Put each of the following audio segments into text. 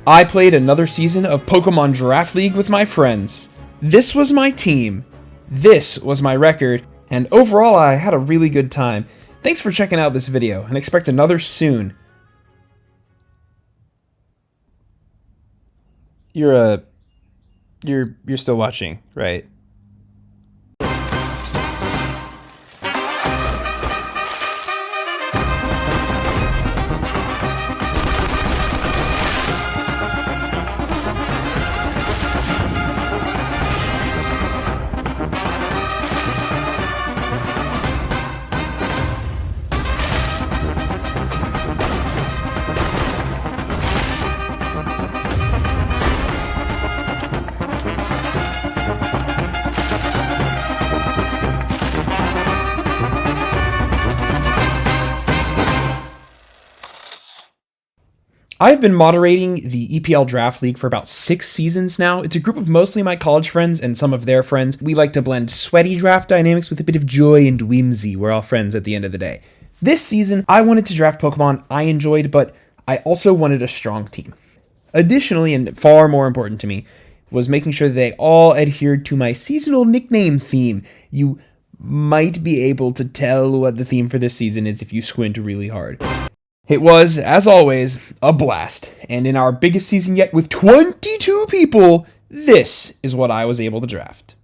I played another season of Pokemon Draft League with my friends. This was my team. This was my record. And overall, I had a really good time. Thanks for checking out this video, and expect another soon. You're still watching, right? I've been moderating the EPL Draft League for about 6 seasons now. It's a group of mostly my college friends and some of their friends. We like to blend sweaty draft dynamics with a bit of joy and whimsy. We're all friends at the end of the day. This season, I wanted to draft Pokemon I enjoyed, but I also wanted a strong team. Additionally, and far more important to me, was making sure they all adhered to my seasonal nickname theme. You might be able to tell what the theme for this season is if you squint really hard. It was, as always, a blast, and in our biggest season yet with 22 people, this is what I was able to draft.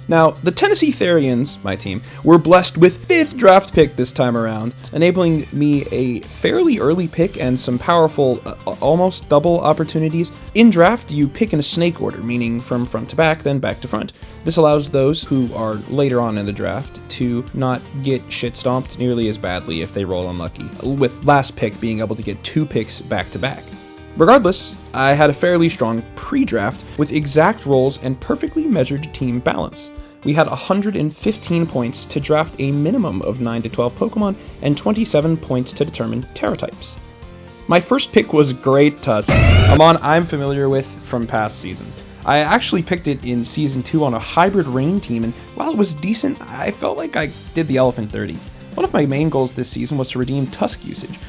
Now, the Tennessee Therians, my team, were blessed with 5th draft pick this time around, enabling me a fairly early pick and some powerful, almost double opportunities. In draft, you pick in a snake order, meaning from front to back, then back to front. This allows those who are later on in the draft to not get shit stomped nearly as badly if they roll unlucky, with last pick being able to get 2 picks back to back. Regardless, I had a fairly strong pre-draft with exact rolls and perfectly measured team balance. We had 115 points to draft a minimum of 9 to 12 Pokemon and 27 points to determine Terra types. My first pick was Great Tusk, a mon I'm familiar with from past seasons. I actually picked it in Season 2 on a hybrid rain team, and while it was decent, I felt like I did the elephant dirty. One of my main goals this season was to redeem Tusk usage.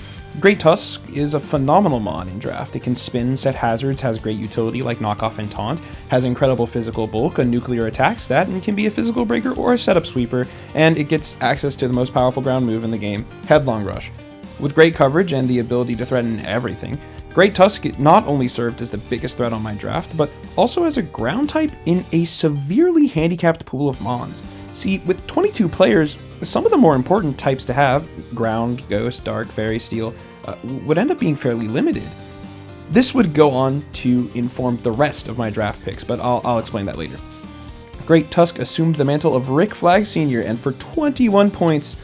Great Tusk is a phenomenal mon in draft. It can spin, set hazards, has great utility like knockoff and taunt, has incredible physical bulk, a nuclear attack stat, and can be a physical breaker or a setup sweeper, and it gets access to the most powerful ground move in the game, Headlong Rush. With great coverage and the ability to threaten everything, Great Tusk not only served as the biggest threat on my draft, but also as a ground type in a severely handicapped pool of mons. See, with 22 players, some of the more important types to have, Ground, Ghost, Dark, Fairy, Steel, would end up being fairly limited. This would go on to inform the rest of my draft picks, but I'll explain that later. Great Tusk assumed the mantle of Rick Flag Sr. and for 21 points,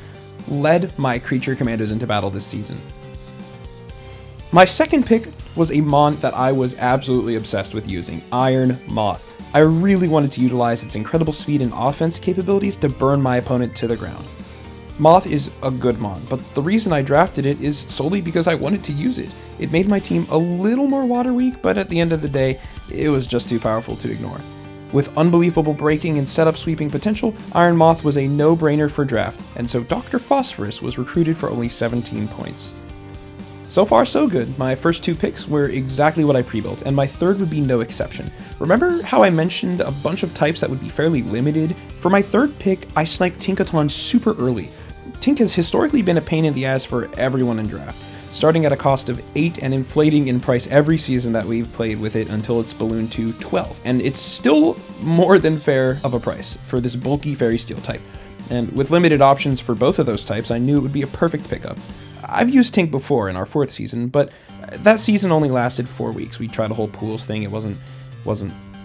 led my creature commandos into battle this season. My second pick was a mon that I was absolutely obsessed with using, Iron Moth. I really wanted to utilize its incredible speed and offense capabilities to burn my opponent to the ground. Moth is a good mon, but the reason I drafted it is solely because I wanted to use it. It made my team a little more water weak, but at the end of the day, it was just too powerful to ignore. With unbelievable breaking and setup sweeping potential, Iron Moth was a no-brainer for draft, and so Dr. Phosphorus was recruited for only 17 points. So far, so good. My first 2 picks were exactly what I pre-built, and my third would be no exception. Remember how I mentioned a bunch of types that would be fairly limited? For my third pick, I sniped Tinkaton super early. Tink has historically been a pain in the ass for everyone in draft, starting at a cost of 8 and inflating in price every season that we've played with it until it's ballooned to 12. And it's still more than fair of a price for this bulky Fairy Steel type. And with limited options for both of those types, I knew it would be a perfect pickup. I've used Tink before in our 4th season, but that season only lasted 4 weeks. We tried a whole pools thing. It wasn't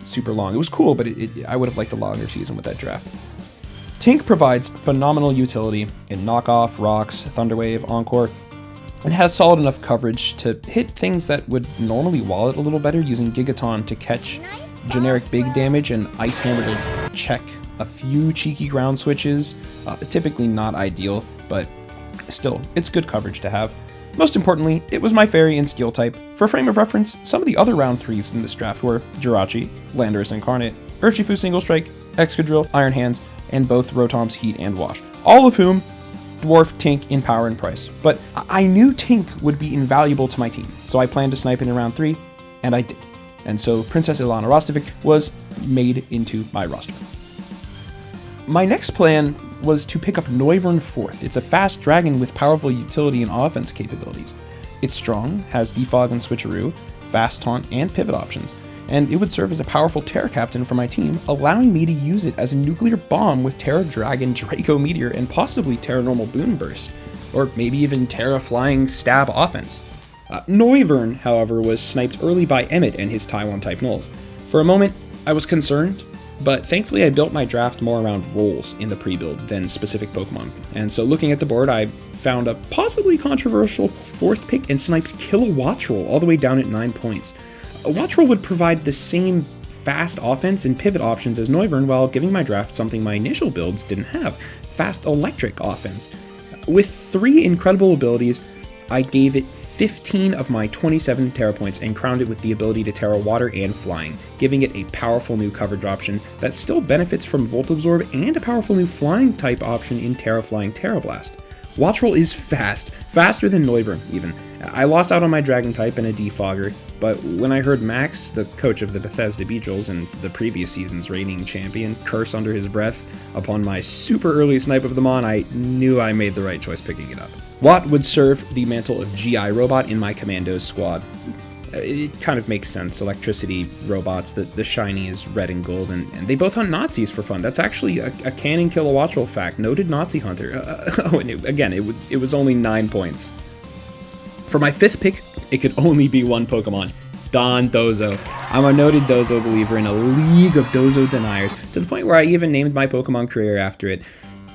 super long. It was cool, but I would have liked a longer season with that draft. Tink provides phenomenal utility in Knockoff, Rocks, Thunderwave, Encore, and has solid enough coverage to hit things that would normally wall it a little better, using Gigaton to catch generic big damage and Ice Hammer to check a few cheeky ground switches. Typically not ideal, but still, it's good coverage to have. Most importantly, it was my Fairy and Steel type. For frame of reference, some of the other round 3s in this draft were Jirachi, Landorus Incarnate, Urshifu Single Strike, Excadrill, Iron Hands, and both Rotom's Heat and Wash, all of whom dwarf Tink in power and price. But I knew Tink would be invaluable to my team, so I planned to snipe it in round 3, And I did. And so Princess Ilana Rostovic was made into my roster. My next plan was to pick up Noivern 4th. It's a fast dragon with powerful utility and offense capabilities. It's strong, has defog and switcheroo, fast taunt, and pivot options, and it would serve as a powerful Terra captain for my team, allowing me to use it as a nuclear bomb with Terra Dragon, Draco Meteor, and possibly Terra Normal Boon Burst, or maybe even Terra Flying Stab offense. Noivern, however, was sniped early by Emmett and his Taiwan-type nulls. For a moment, I was concerned, but thankfully I built my draft more around roles in the pre-build than specific Pokemon, and so looking at the board, I found a possibly controversial 4th pick and sniped Kilowattrel all the way down at 9 points. Wattrel would provide the same fast offense and pivot options as Noivern while giving my draft something my initial builds didn't have, fast electric offense. With 3 incredible abilities, I gave it 15 of my 27 Terra points and crowned it with the ability to Terra Water and Flying, giving it a powerful new coverage option that still benefits from Volt Absorb and a powerful new Flying type option in Terra Flying Terra Blast. Wattrel is fast, faster than Noivern even. I lost out on my Dragon type and a Defogger, but when I heard Max, the coach of the Bethesda Beedrills and the previous season's reigning champion, curse under his breath upon my super early snipe of the Mon, I knew I made the right choice picking it up. Watt would serve the mantle of GI robot in my Commandos squad. It kind of makes sense. Electricity robots, the shiny is red and gold, and they both hunt Nazis for fun. That's actually a canon Kilowattrel fact. Noted Nazi hunter. It was only 9 points. For my 5th pick, it could only be one Pokemon. Don Dozo. I'm a noted Dozo believer in a league of Dozo deniers, to the point where I even named my Pokemon career after it.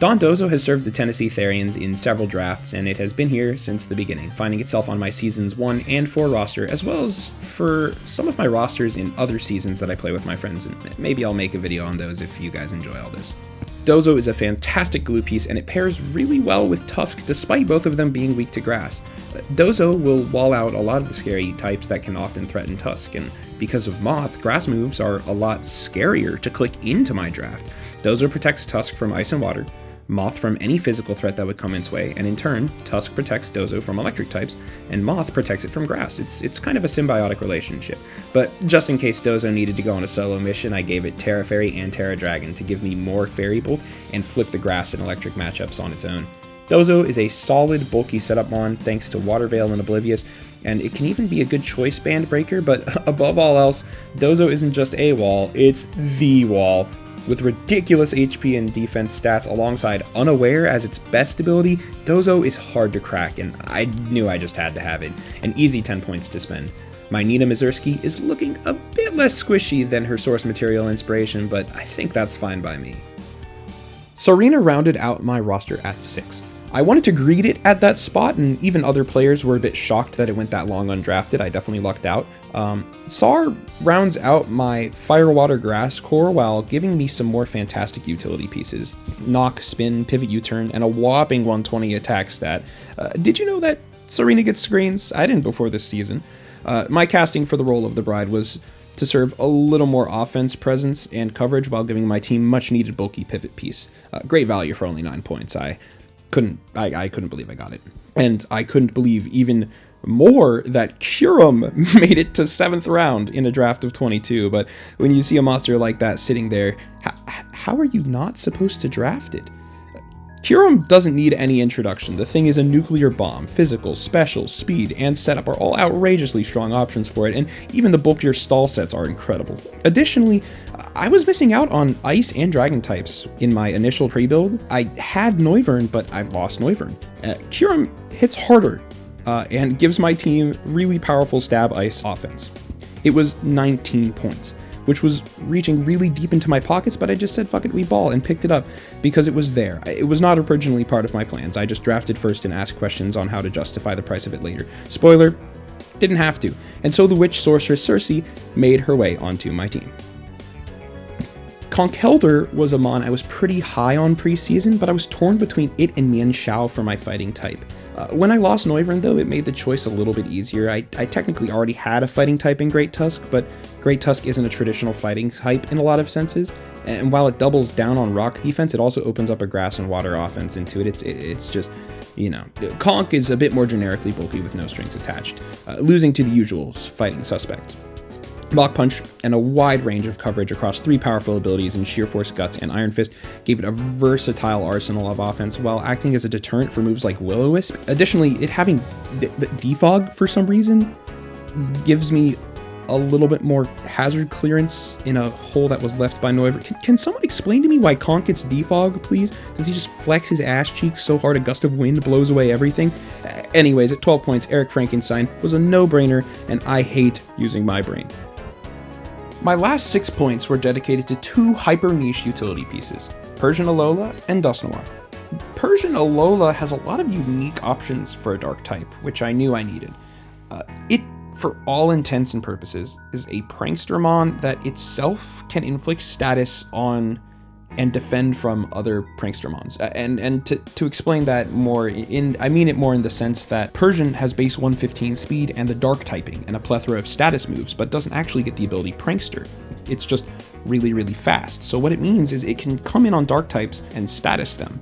Don Dozo has served the Tennessee Therians in several drafts, and it has been here since the beginning, finding itself on my Seasons 1 and 4 roster, as well as for some of my rosters in other seasons that I play with my friends, and maybe I'll make a video on those if you guys enjoy all this. Dozo is a fantastic glue piece, and it pairs really well with Tusk, despite both of them being weak to grass. Dozo will wall out a lot of the scary types that can often threaten Tusk, and because of Moth, grass moves are a lot scarier to click into my draft. Dozo protects Tusk from ice and water, Moth from any physical threat that would come its way, and in turn, Tusk protects Dozo from electric types, and Moth protects it from grass. It's kind of a symbiotic relationship. But just in case Dozo needed to go on a solo mission, I gave it Terra Fairy and Terra Dragon to give me more Fairy Bolt and flip the grass and electric matchups on its own. Dozo is a solid, bulky setup mon thanks to Water Veil and Oblivious, and it can even be a good choice band breaker, but above all else, Dozo isn't just a wall, it's the wall. With ridiculous HP and defense stats alongside Unaware as its best ability, Dozo is hard to crack, and I knew I just had to have it. An easy 10 points to spend. My Nina Mazursky is looking a bit less squishy than her source material inspiration, but I think that's fine by me. Serena rounded out my roster at 6th. I wanted to greet it at that spot, and even other players were a bit shocked that it went that long undrafted. I definitely lucked out. Sar rounds out my Fire, Water, Grass core while giving me some more fantastic utility pieces. Knock, Spin, Pivot U-Turn, and a whopping 120 attack stat. Did you know that Serena gets screens? I didn't before this season. My casting for the role of the Bride was to serve a little more offense presence and coverage while giving my team much needed bulky pivot piece. Great value for only 9 points. I couldn't believe I got it. And I couldn't believe even more that Kyurem made it to 7th round in a draft of 22. But when you see a monster like that sitting there, how are you not supposed to draft it? Kyurem doesn't need any introduction. The thing is a nuclear bomb. Physical, special, speed, and setup are all outrageously strong options for it, and even the bulkier stall sets are incredible. Additionally, I was missing out on ice and dragon types in my initial pre-build. I had Noivern, but I lost Noivern. Kyurem hits harder and gives my team really powerful stab ice offense. It was 19 points, which was reaching really deep into my pockets, but I just said, fuck it, we ball, and picked it up because it was there. It was not originally part of my plans. I just drafted first and asked questions on how to justify the price of it later. Spoiler, didn't have to. And so the witch sorceress Cersei made her way onto my team. Conkeldurr was a mon I was pretty high on preseason, but I was torn between it and Mian Shao for my fighting type. When I lost Noivern though, it made the choice a little bit easier. I technically already had a fighting type in Great Tusk, but Great Tusk isn't a traditional fighting type in a lot of senses, and while it doubles down on rock defense, it also opens up a grass and water offense into it. It's just, you know, Conk is a bit more generically bulky with no strings attached, losing to the usual fighting suspects. Block Punch and a wide range of coverage across 3 powerful abilities in Sheer Force, Guts, and Iron Fist gave it a versatile arsenal of offense while acting as a deterrent for moves like Will-O-Wisp. Additionally, it having the defog for some reason gives me a little bit more hazard clearance in a hole that was left by Noivern. Can someone explain to me why Conk gets defog, please? Does he just flex his ass cheeks so hard a gust of wind blows away everything? Anyways, at 12 points, Eric Frankenstein was a no-brainer, and I hate using my brain. My last 6 points were dedicated to 2 hyper-niche utility pieces, Persian Alola and Dust Noir. Persian Alola has a lot of unique options for a dark type, which I knew I needed. It, for all intents and purposes, is a Prankstermon that itself can inflict status on and defend from other Prankstermons. And to explain that more, I mean it more in the sense that Persian has base 115 speed and the dark typing and a plethora of status moves, but doesn't actually get the ability Prankster. It's just really, really fast. So what it means is it can come in on dark types and status them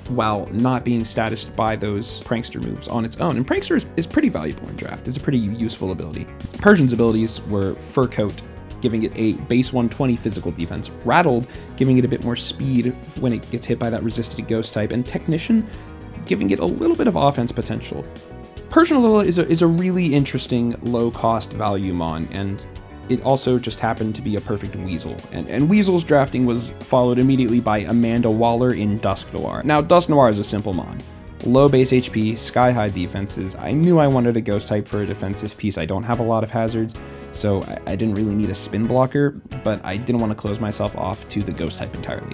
while not being statused by those Prankster moves on its own. And Prankster is pretty valuable in draft. It's a pretty useful ability. Persian's abilities were Fur Coat, giving it a base 120 physical defense, Rattled, giving it a bit more speed when it gets hit by that resisted ghost type, and Technician, giving it a little bit of offense potential. Persian Alola is a really interesting low-cost value mon, and it also just happened to be a perfect Weasel. And Weasel's drafting was followed immediately by Amanda Waller in Dusk Noir. Now, Dusk Noir is a simple mon. Low base HP, sky-high defenses. I knew I wanted a ghost type for a defensive piece. I don't have a lot of hazards, so I didn't really need a spin blocker, but I didn't want to close myself off to the ghost type entirely.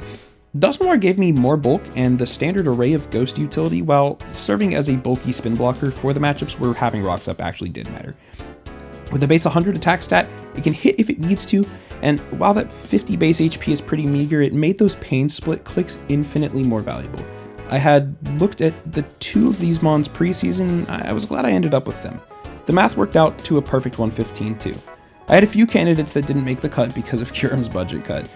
Dusk Noir gave me more bulk and the standard array of ghost utility while serving as a bulky spin blocker for the matchups where having rocks up actually did matter. With a base 100 attack stat, it can hit if it needs to, and while that 50 base HP is pretty meager, it made those pain split clicks infinitely more valuable. I had looked at the 2 of these mons preseason, I was glad I ended up with them. The math worked out to a perfect 115 too. I had a few candidates that didn't make the cut because of carrm's budget cut.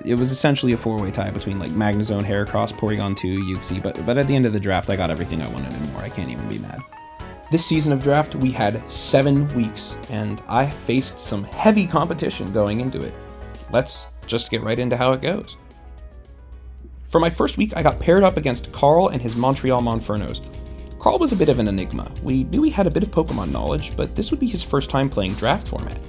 It was essentially a 4-way tie between like Magnezone, Heracross, Porygon 2, Uxie, but at the end of the draft I got everything I wanted and more. I can't even be mad. This season of draft, we had 7 weeks, and I faced some heavy competition going into it. Let's just get right into how it goes. For my first week, I got paired up against Carl and his Montreal Monfernos. Carl was a bit of an enigma. We knew he had a bit of Pokemon knowledge, but this would be his first time playing draft format.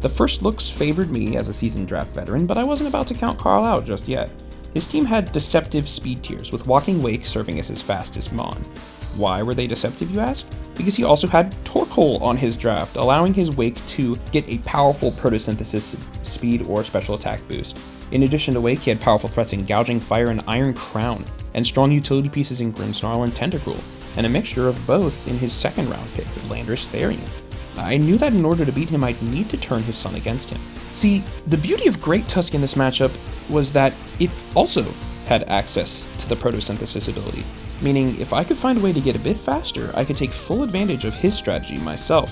The first looks favored me as a seasoned draft veteran, but I wasn't about to count Carl out just yet. His team had deceptive speed tiers, with Walking Wake serving as his fastest mon. Why were they deceptive, you ask? Because he also had Torkoal on his draft, allowing his Wake to get a powerful photosynthesis speed or special attack boost. In addition to Wake, he had powerful threats in Gouging Fire and Iron Crown, and strong utility pieces in Grimmsnarl and Tentacruel, and a mixture of both in his second round pick, Landorus Therian. I knew that in order to beat him, I'd need to turn his son against him. See, the beauty of Great Tusk in this matchup was that it also had access to the photosynthesis ability, meaning if I could find a way to get a bit faster, I could take full advantage of his strategy myself.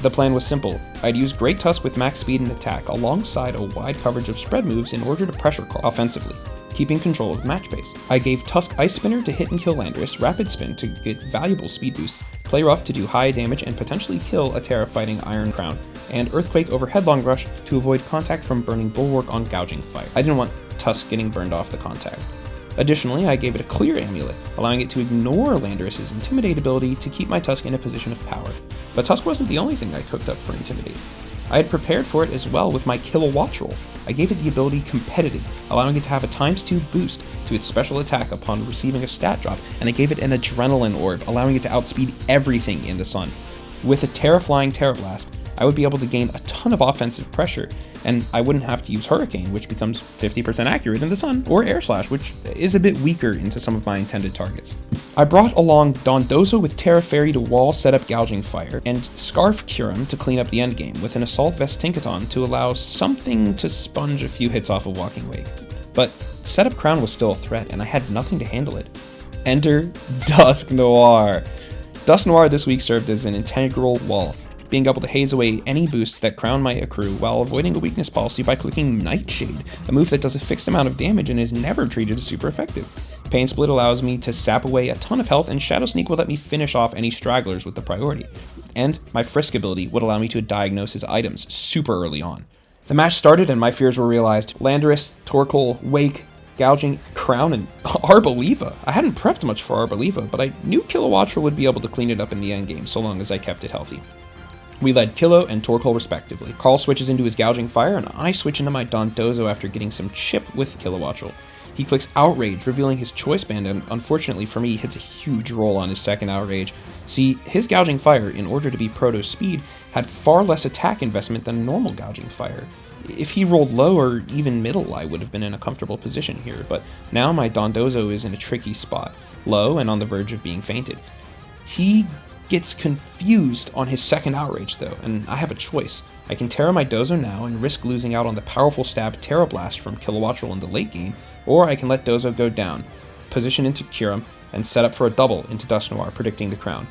The plan was simple. I'd use Great Tusk with max speed and attack alongside a wide coverage of spread moves in order to pressure Carl offensively, keeping control of the match pace. I gave Tusk Ice Spinner to hit and kill Landorus, Rapid Spin to get valuable speed boosts, Play Rough to do high damage and potentially kill a Terra-fighting Iron Crown, and Earthquake over Headlong Rush to avoid contact from Burning Bulwark on Gouging Fire. I didn't want Tusk getting burned off the contact. Additionally, I gave it a Clear Amulet, allowing it to ignore Landorus' Intimidate ability to keep my Tusk in a position of power. But Tusk wasn't the only thing I cooked up for Intimidate. I had prepared for it as well with my Kill-A-Watch roll. I gave it the ability Competitive, allowing it to have a ×2 boost to its special attack upon receiving a stat drop, and I gave it an Adrenaline Orb, allowing it to outspeed everything in the sun. With a Terra-flying Terra Blast, I would be able to gain a ton of offensive pressure, and I wouldn't have to use Hurricane, which becomes 50% accurate in the sun, or Air Slash, which is a bit weaker into some of my intended targets. I brought along Dondozo with Terra Fairy to wall set up Gouging Fire, and Scarf Kyurem to clean up the endgame, with an Assault Vest Tinkaton to allow something to sponge a few hits off of Walking Wake. But Setup Crown was still a threat, and I had nothing to handle it. Enter Dusk Noir. Dusk Noir this week served as an integral wall, being able to haze away any boosts that Crown might accrue while avoiding a weakness policy by clicking Nightshade, a move that does a fixed amount of damage and is never treated as super effective. Pain Split allows me to sap away a ton of health, and Shadow Sneak will let me finish off any stragglers with the priority. And my Frisk ability would allow me to diagnose his items super early on. The match started and my fears were realized. Landorus, Torkoal, Wake, Gouging, Crown, and Arboliva. I hadn't prepped much for Arboliva, but I knew Kilowattrel would be able to clean it up in the endgame so long as I kept it healthy. We led Kilo and Torkoal respectively. Carl switches into his Gouging Fire, and I switch into my Dondozo after getting some chip with Kilowattrel. He clicks Outrage, revealing his Choice Band, and unfortunately for me, hits a huge roll on his second Outrage. See, his Gouging Fire, in order to be Proto Speed, had far less attack investment than normal Gouging Fire. If he rolled low or even middle, I would have been in a comfortable position here, but now my Dondozo is in a tricky spot, low and on the verge of being fainted. He gets confused on his second Outrage though, and I have a choice. I can Terra my Dozo now and risk losing out on the powerful stab Terra Blast from Kilowattrel in the late game, or I can let Dozo go down, position into Kyurem, and set up for a double into Dust Noir, predicting the crown.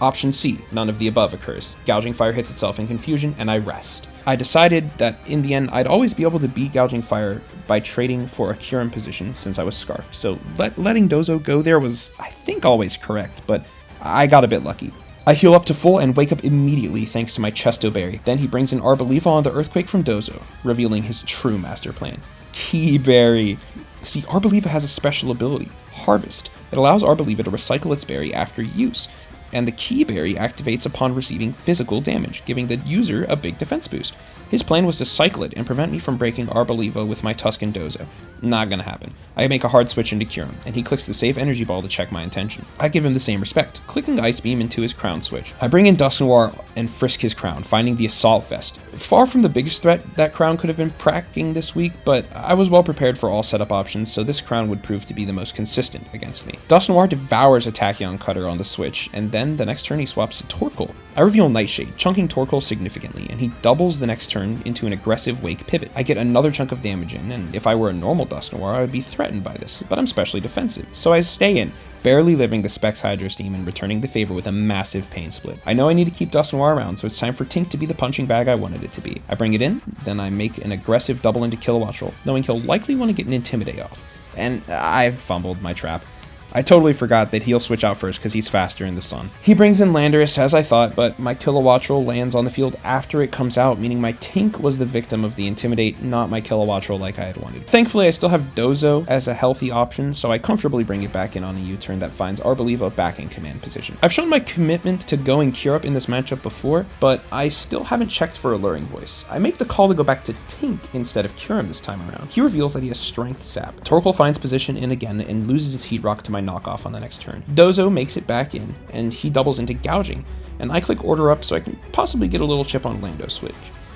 Option C, none of the above occurs. Gouging Fire hits itself in confusion, and I rest. I decided that in the end, I'd always be able to beat Gouging Fire by trading for a Kyurem position since I was Scarfed, so letting Dozo go there was, I think, always correct, but I got a bit lucky. I heal up to full and wake up immediately thanks to my Chesto Berry. Then he brings an Arboliva on the Earthquake from Dozo, revealing his true master plan. Key Berry. See, Arboliva has a special ability, Harvest. It allows Arboliva to recycle its berry after use, and the Key Berry activates upon receiving physical damage, giving the user a big defense boost. His plan was to cycle it and prevent me from breaking Arboliva with my Tuscan Dozo. Not gonna happen. I make a hard switch into Kyurem, and he clicks the safe energy ball to check my intention. I give him the same respect, clicking Ice Beam into his crown switch. I bring in Dust Noir and frisk his crown, finding the Assault Vest. Far from the biggest threat that crown could have been cracking this week, but I was well prepared for all setup options, so this crown would prove to be the most consistent against me. Dust Noir devours a Tachyon Cutter on the switch, and then the next turn he swaps to Torkoal. I reveal Nightshade, chunking Torkoal significantly, and he doubles the next turn into an aggressive Wake pivot. I get another chunk of damage in, and if I were a normal Dust Noir, I would be threatened by this, but I'm specially defensive, so I stay in, barely living the Specs Hydro Steam and returning the favor with a massive Pain Split. I know I need to keep Dust Noir around, so it's time for Tink to be the punching bag I wanted it to be. I bring it in, then I make an aggressive double into Kilowattrel, knowing he'll likely want to get an Intimidate off. And I've fumbled my trap. I totally forgot that he'll switch out first because he's faster in the sun. He brings in Landorus as I thought, but my Kilowattrel lands on the field after it comes out, meaning my Tink was the victim of the Intimidate, not my Kilowattrel like I had wanted. Thankfully, I still have Dozo as a healthy option, so I comfortably bring it back in on a U-turn that finds Arboliva back in command position. I've shown my commitment to going Cure Up in this matchup before, but I still haven't checked for Alluring Voice. I make the call to go back to Tink instead of Kyurem this time around. He reveals that he has Strength Sap. Torkoal finds position in again and loses his Heat Rock to my knockoff on the next turn. Dozo makes it back in, and he doubles into Gouging, and I click Order Up so I can possibly get a little chip on Lando switch.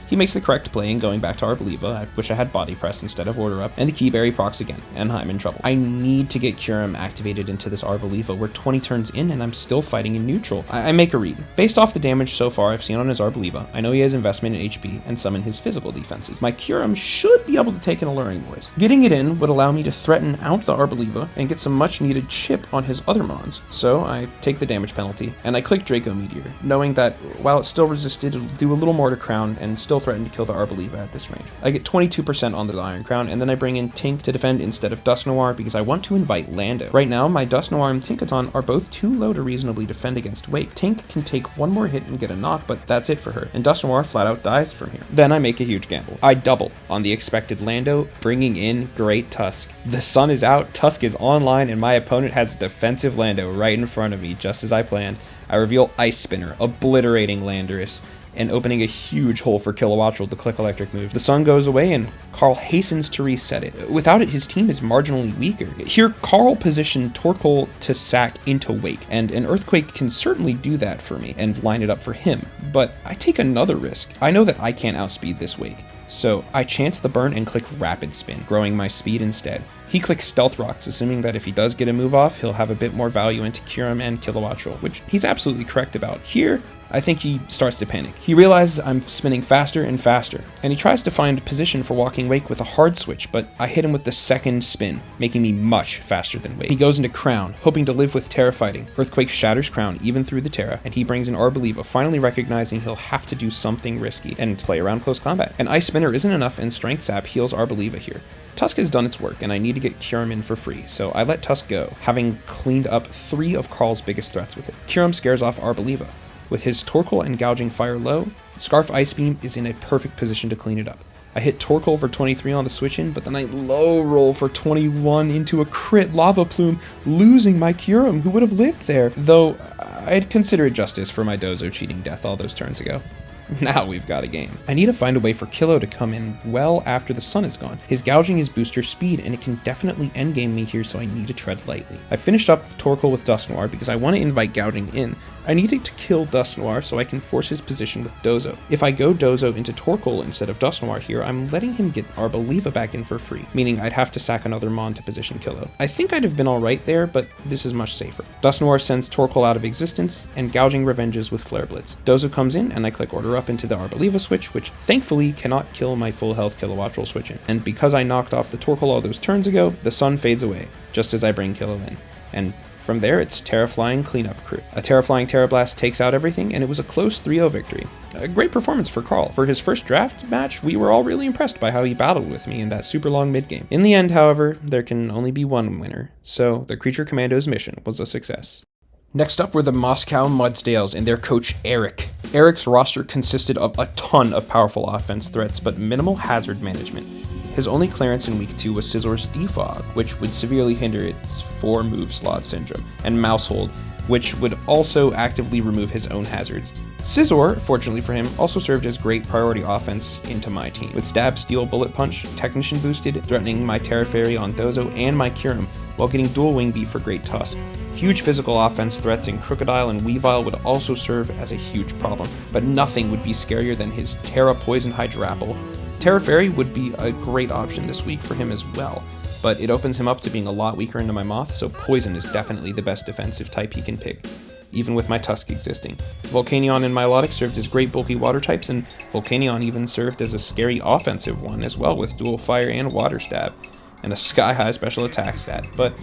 He makes the correct play in going back to Arboliva. I wish I had Body Press instead of Order Up, and the Key Berry procs again, and I'm in trouble. I need to get Kyurem activated into this Arboliva. We're 20 turns in, and I'm still fighting in neutral. I make a read. Based off the damage so far I've seen on his Arboliva, I know he has investment in HP and summon his physical defenses. My Kyurem should be able to take an Alluring Voice. Getting it in would allow me to threaten out the Arboliva and get some much needed chip on his other mons. So I take the damage penalty, and I click Draco Meteor, knowing that while it still resisted, it'll do a little more to Crown and still threaten to kill the Arboliva at this range. I get 22% on the Iron Crown, and then I bring in Tink to defend instead of Dust Noir because I want to invite Lando. Right now, my Dust Noir and Tinkaton are both too low to reasonably defend against Wake. Tink can take one more hit and get a knock, but that's it for her, and Dust Noir flat out dies from here. Then I make a huge gamble. I double on the expected Lando, bringing in Great Tusk. The sun is out, Tusk is online, and my opponent has a defensive Lando right in front of me, just as I planned. I reveal Ice Spinner, obliterating Landorus, and opening a huge hole for Kilowattrel to click Electric Move. The sun goes away and Carl hastens to reset it. Without it, his team is marginally weaker. Here, Carl positioned Torkoal to sack into Wake, and an Earthquake can certainly do that for me and line it up for him, but I take another risk. I know that I can't outspeed this Wake, so I chance the burn and click Rapid Spin, growing my speed instead. He clicks Stealth Rocks, assuming that if he does get a move off, he'll have a bit more value into Kyurem and Kilowattrel, which he's absolutely correct about. Here, I think he starts to panic. He realizes I'm spinning faster and faster, and he tries to find position for Walking Wake with a hard switch, but I hit him with the second spin, making me much faster than Wake. He goes into Crown, hoping to live with Terra fighting. Earthquake shatters Crown even through the Terra, and he brings in Arboliva, finally recognizing he'll have to do something risky and play around close combat. An Ice Spinner isn't enough, and Strength Sap heals Arboliva here. Tusk has done its work, and I need to get Kyurem in for free, so I let Tusk go, having cleaned up 3 of Carl's biggest threats with it. Kyurem scares off Arboliva. With his Torkoal and Gouging Fire low, Scarf Ice Beam is in a perfect position to clean it up. I hit Torkoal for 23 on the switch-in, but then I low roll for 21 into a crit Lava Plume, losing my Kyurem, who would have lived there, though I'd consider it justice for my Dozo cheating death all those turns ago. Now we've got a game. I need to find a way for Kilo to come in well after the sun is gone. His gouging is booster speed, and it can definitely endgame me here, so I need to tread lightly. I finished up Torkoal with Dusk Noir because I want to invite gouging in. I needed to kill Dusk Noir so I can force his position with Dozo. If I go Dozo into Torkoal instead of Dusk Noir here, I'm letting him get Arboliva back in for free, meaning I'd have to sack another Mon to position Kilo. I think I'd have been alright there, but this is much safer. Dusk Noir sends Torkoal out of existence, and gouging revenges with Flare Blitz. Dozo comes in, and I click Order Up into the Arboliva switch, which thankfully cannot kill my full health Kilowattrel switch in. And because I knocked off the Torkoal all those turns ago, the sun fades away, just as I bring Kilo in. And from there, it's Terra Flying cleanup crew. A Terra Flying Terra Blast takes out everything, and it was a close 3-0 victory. A great performance for Carl. For his first draft match, we were all really impressed by how he battled with me in that super long mid-game. In the end, however, there can only be one winner, so the Creature Commandos mission was a success. Next up were the Moscow Mudsdales and their coach Eric. Eric's roster consisted of a ton of powerful offense threats, but minimal hazard management. His only clearance in week 2 was Scissor's Defog, which would severely hinder its 4-move slot syndrome, and Mousehold, which would also actively remove his own hazards. Scizor, fortunately for him, also served as great priority offense into my team, with Stab, Steel, Bullet Punch, Technician boosted, threatening my Terra Fairy on Dozo and my Kyurem, while getting dual Wing Beat for Great Tusk. Huge physical offense threats in Crocodile and Weavile would also serve as a huge problem, but nothing would be scarier than his Terra Poison Hydrapple. Terra Fairy would be a great option this week for him as well, but it opens him up to being a lot weaker into my Moth, so Poison is definitely the best defensive type he can pick, even with my Tusk existing. Volcanion and Milotic served as great bulky water types, and Volcanion even served as a scary offensive one as well with dual Fire and Water Stab, and a sky-high special attack stat. But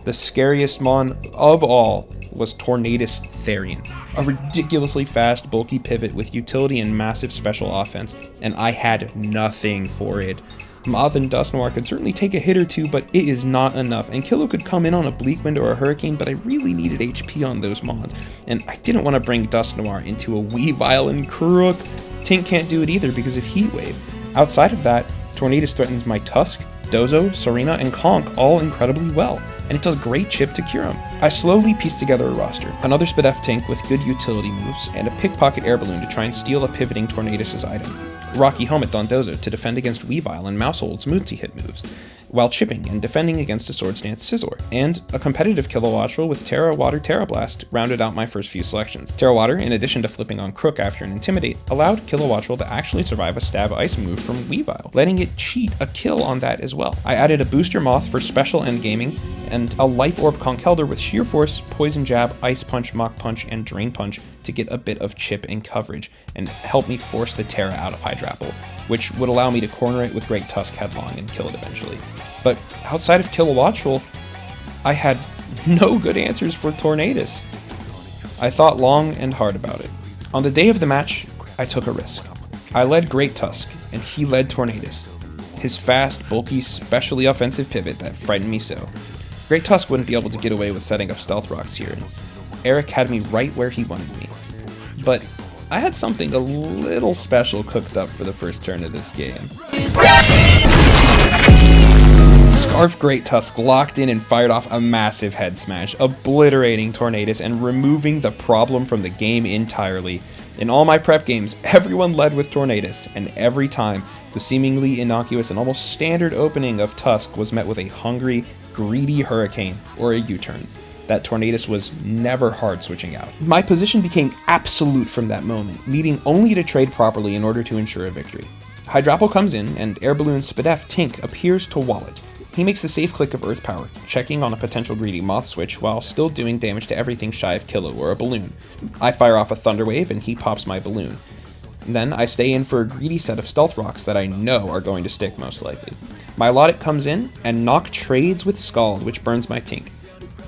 the scariest Mon of all was Tornadus Therian, a ridiculously fast, bulky pivot with utility and massive special offense, and I had nothing for it. Moth and Dusk Noir could certainly take a hit or two, but it is not enough, and Kilo could come in on a Bleak Wind or a Hurricane, but I really needed HP on those Mons, and I didn't want to bring Dusk Noir into a Weavile and Crook. Tink can't do it either because of Heat Wave. Outside of that, Tornadus threatens my Tusk, Dozo, Serena, and Conk all incredibly well, and it does great chip to Kyurem. I slowly pieced together a roster, another Spadef Tink with good utility moves, and a Pickpocket Air Balloon to try and steal a pivoting Tornadus' item. Rocky Helmet on Dozo to defend against Weavile and Mousehold's multi-hit moves, while chipping and defending against a Sword Stance Scizor, and a competitive Kilowattrel with Terra Water Terra Blast rounded out my first few selections. Terra Water, in addition to flipping on Crook after an Intimidate, allowed Kilowattrel to actually survive a Stab Ice move from Weavile, letting it cheat a kill on that as well. I added a Booster Moth for special endgaming, and a Life Orb Conkeldurr with Sheer Force, Poison Jab, Ice Punch, Mach Punch, and Drain Punch to get a bit of chip and coverage, and help me force the Terra out of Hydrapple, which would allow me to corner it with Great Tusk headlong and kill it eventually. But outside of Kilowattrel, I had no good answers for Tornadus. I thought long and hard about it. On the day of the match, I took a risk. I led Great Tusk, and he led Tornadus. His fast, bulky, specially offensive pivot that frightened me so. Great Tusk wouldn't be able to get away with setting up Stealth Rocks here, and Eric had me right where he wanted me. But I had something a little special cooked up for the first turn of this game. Scarf Great Tusk locked in and fired off a massive head smash, obliterating Tornadus and removing the problem from the game entirely. In all my prep games, everyone led with Tornadus, and every time, the seemingly innocuous and almost standard opening of Tusk was met with a hungry, greedy Hurricane, or a U-turn. That Tornadus was never hard switching out. My position became absolute from that moment, needing only to trade properly in order to ensure a victory. Hydrapple comes in, and Air Balloon Spadef Tink appears to wall it. He makes a safe click of Earth Power, checking on a potential greedy Moth switch while still doing damage to everything shy of Kilo or a Balloon. I fire off a Thunder Wave and he pops my Balloon. Then I stay in for a greedy set of Stealth Rocks that I know are going to stick most likely. Milotic comes in and Nock trades with Scald, which burns my Tink.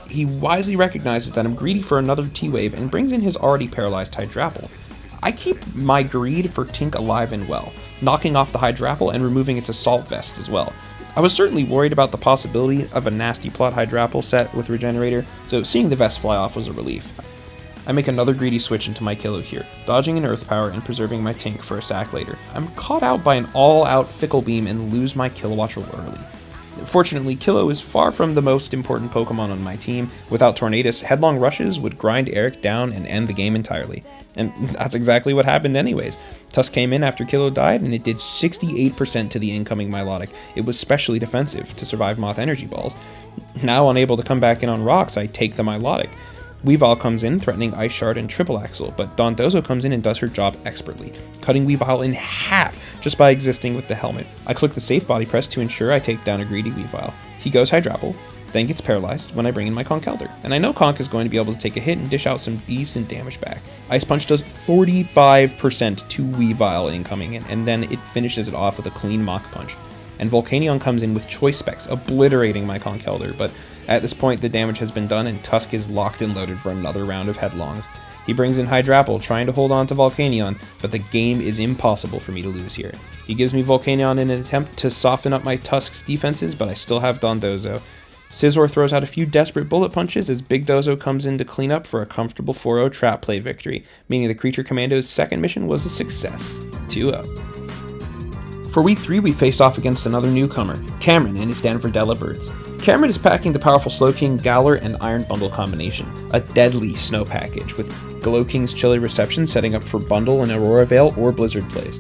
He wisely recognizes that I'm greedy for another T-Wave and brings in his already paralyzed Hydrapple. I keep my greed for Tink alive and well, knocking off the Hydrapple and removing its Assault Vest as well. I was certainly worried about the possibility of a nasty plot Hydrapple set with Regenerator, so seeing the vest fly off was a relief. I make another greedy switch into my Kilo here, dodging an Earth Power and preserving my Tink for a sack later. I'm caught out by an all-out Fickle Beam and lose my Kilowattrel early. Fortunately, Kilo is far from the most important Pokemon on my team. Without Tornadus, Headlong Rushes would grind Eric down and end the game entirely. And that's exactly what happened anyways. Tusk came in after Kilo died, and it did 68% to the incoming Milotic. It was specially defensive to survive Moth Energy Balls. Now unable to come back in on rocks, I take the Milotic. Weavile comes in, threatening Ice Shard and Triple Axle, but Dondozo comes in and does her job expertly, cutting Weavile in half just by existing with the helmet. I click the safe body press to ensure I take down a greedy Weavile. He goes Hydrapple, then gets paralyzed when I bring in my Conkeldurr, and I know Conk is going to be able to take a hit and dish out some decent damage back. Ice Punch does 45% to Weavile incoming, and then it finishes it off with a clean Mach Punch. And Volcanion comes in with Choice Specs, obliterating my Conkeldurr, but at this point the damage has been done and Tusk is locked and loaded for another round of Headlongs. He brings in Hydrapple, trying to hold on to Volcanion, but the game is impossible for me to lose here. He gives me Volcanion in an attempt to soften up my Tusk's defenses, but I still have Dondozo. Scizor throws out a few desperate bullet punches as Big Dozo comes in to clean up for a comfortable 4-0 trap play victory, meaning the Creature Commandos' second mission was a success. 2-0. For week 3, we faced off against another newcomer, Cameron and his Denver Delibirds. Cameron is packing the powerful Slowking, Galar, and Iron Bundle combination, a deadly snow package, with Glowking's Chilly Reception setting up for Bundle and Aurora Veil or Blizzard plays.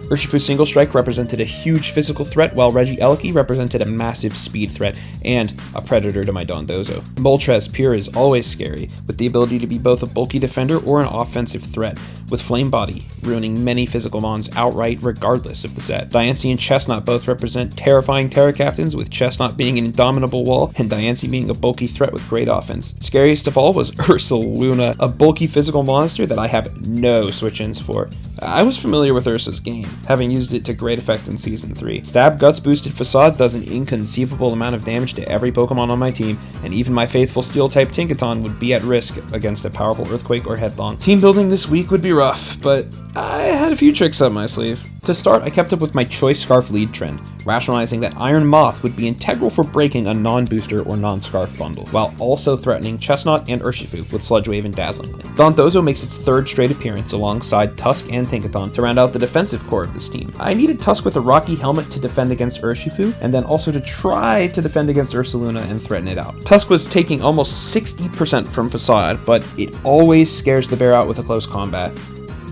Urshifu Single Strike represented a huge physical threat, while Regieleki represented a massive speed threat and a predator to my Dondozo. Moltres Pure is always scary, with the ability to be both a bulky defender or an offensive threat, with Flame Body ruining many physical mons outright regardless of the set. Diancie and Chestnut both represent terrifying Terra Captains, with Chestnut being an indomitable wall and Diancie being a bulky threat with great offense. Scariest of all was Ursaluna, a bulky physical monster that I have no switch-ins for. I was familiar with Ursa's game, having used it to great effect in Season 3. Stab Guts boosted Facade does an inconceivable amount of damage to every Pokemon on my team, and even my faithful Steel-type Tinkaton would be at risk against a powerful Earthquake or Headlong. Team building this week would be rough, but I had a few tricks up my sleeve. To start, I kept up with my Choice Scarf lead trend, rationalizing that Iron Moth would be integral for breaking a non-booster or non-scarf bundle, while also threatening Chestnut and Urshifu with Sludge Wave and Dazzling Gleam. Dondozo makes its third straight appearance alongside Tusk and Tinkaton to round out the defensive core of this team. I needed Tusk with a Rocky Helmet to defend against Urshifu, and then also to try to defend against Ursaluna and threaten it out. Tusk was taking almost 60% from Facade, but it always scares the bear out with a close combat.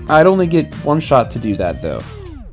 I'd only get one shot to do that though.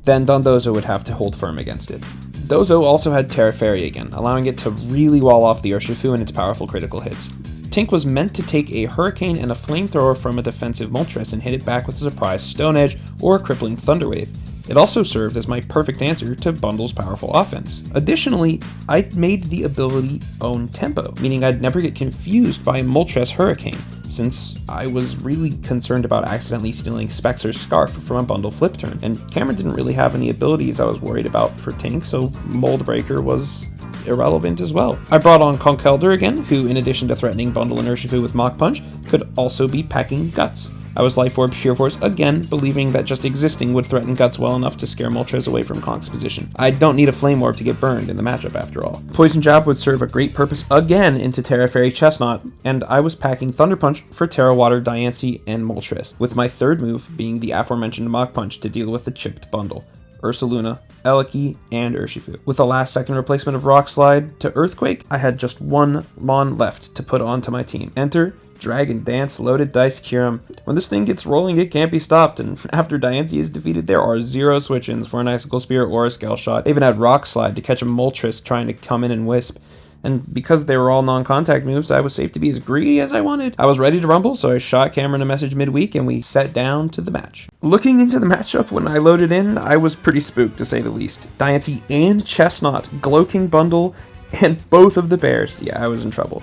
Then Dondozo would have to hold firm against it. Dozo also had Terra Fairy again, allowing it to really wall off the Urshifu and its powerful critical hits. Tink was meant to take a Hurricane and a Flamethrower from a defensive Moltres and hit it back with a surprise Stone Edge or a crippling Thunder Wave. It also served as my perfect answer to Bundle's powerful offense. Additionally, I made the ability own tempo, meaning I'd never get confused by Moltres Hurricane, since I was really concerned about accidentally stealing Spexor's Scarf from a Bundle flip turn, and Cameron didn't really have any abilities I was worried about for Tink, so Mold Breaker was irrelevant as well. I brought on Conkeldurr again, who in addition to threatening Bundle and Urshifu with Mach Punch, could also be packing Guts. I was Life Orb Sheer Force again, believing that just existing would threaten Guts well enough to scare Moltres away from Conk's position. I don't need a Flame Orb to get burned in the matchup after all. Poison Jab would serve a great purpose again into Terra Fairy Chestnut, and I was packing Thunder Punch for Terra Water Diancie and Moltres, with my third move being the aforementioned Mach Punch to deal with the chipped bundle. Ursaluna, Eleki, and Urshifu. With the last second replacement of Rock Slide to Earthquake, I had just one Mon left to put onto my team. Enter Dragon Dance, Loaded Dice, Kyurem. When this thing gets rolling, it can't be stopped, and after Diancie is defeated, there are 0 switch-ins for an Icicle Spear or a Scale Shot. They even had Rock Slide to catch a Moltres trying to come in and Wisp. And because they were all non-contact moves, I was safe to be as greedy as I wanted. I was ready to rumble, so I shot Cameron a message midweek, and we sat down to the match. Looking into the matchup when I loaded in, I was pretty spooked, to say the least. Diancie and Chestnut, Glowking Bundle, and both of the bears. Yeah, I was in trouble.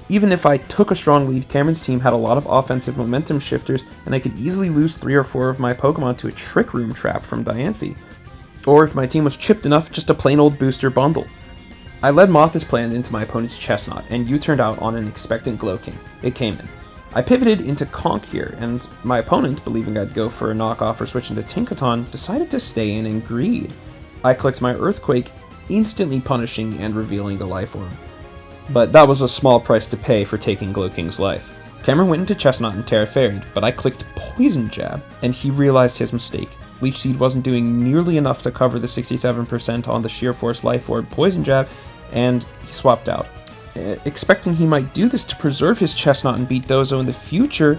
Even if I took a strong lead, Cameron's team had a lot of offensive momentum shifters, and I could easily lose 3 or 4 of my Pokemon to a Trick Room trap from Diancie. Or if my team was chipped enough, just a plain old booster bundle. I led Moth as planned into my opponent's Chestnut, and U-turned out on an expectant Glowking. It came in. I pivoted into Conk here, and my opponent, believing I'd go for a knockoff or switch into Tinkaton, decided to stay in and greed. I clicked my Earthquake, instantly punishing and revealing the Life Orb. But that was a small price to pay for taking Glowking's life. Cameron went into Chestnut and Terra Faired, but I clicked Poison Jab, and he realized his mistake. Leech Seed wasn't doing nearly enough to cover the 67% on the Sheer Force Life Orb Poison Jab, and he swapped out. Expecting he might do this to preserve his Chestnut and beat Dozo in the future,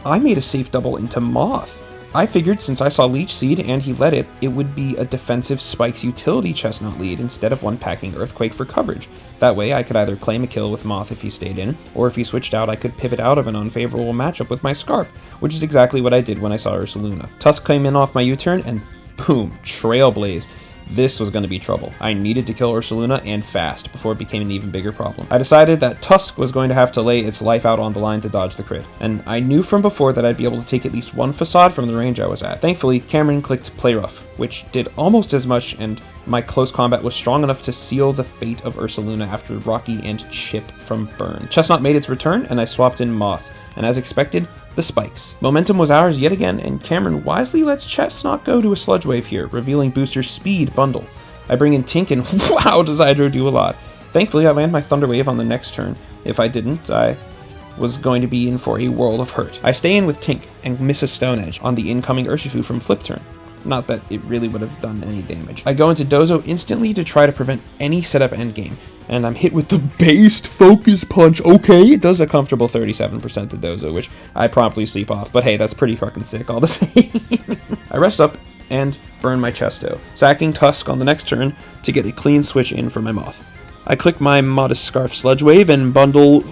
I made a safe double into Moth. I figured since I saw Leech Seed and he let it, it would be a defensive Spikes utility Chestnut lead instead of one packing Earthquake for coverage. That way I could either claim a kill with Moth if he stayed in, or if he switched out I could pivot out of an unfavorable matchup with my Scarf, which is exactly what I did when I saw Ursaluna. Tusk came in off my U-turn and boom, Trailblaze. This was going to be trouble. I needed to kill Ursaluna and fast before it became an even bigger problem. I decided that Tusk was going to have to lay its life out on the line to dodge the crit, and I knew from before that I'd be able to take at least one facade from the range I was at. Thankfully, Cameron clicked Play Rough, which did almost as much, and my close combat was strong enough to seal the fate of Ursaluna after Rocky and Chip from Burn. Chestnut made its return, and I swapped in Moth, and as expected, the spikes. Momentum was ours yet again, and Cameron wisely lets Chestnut go to a Sludge Wave here, revealing Booster's Speed bundle. I bring in Tink, and wow, does Hydro do a lot. Thankfully, I land my Thunder Wave on the next turn. If I didn't, I was going to be in for a world of hurt. I stay in with Tink and miss a Stone Edge on the incoming Urshifu from flip turn. Not that it really would have done any damage. I go into Dozo instantly to try to prevent any setup endgame, and I'm hit with the Based Focus Punch. Okay, it does a comfortable 37% to Dozo, which I promptly sleep off, but hey, that's pretty fucking sick all the same. I rest up and burn my Chesto, sacking Tusk on the next turn to get a clean switch in for my Moth. I click my Modest Scarf Sludge Wave and bundle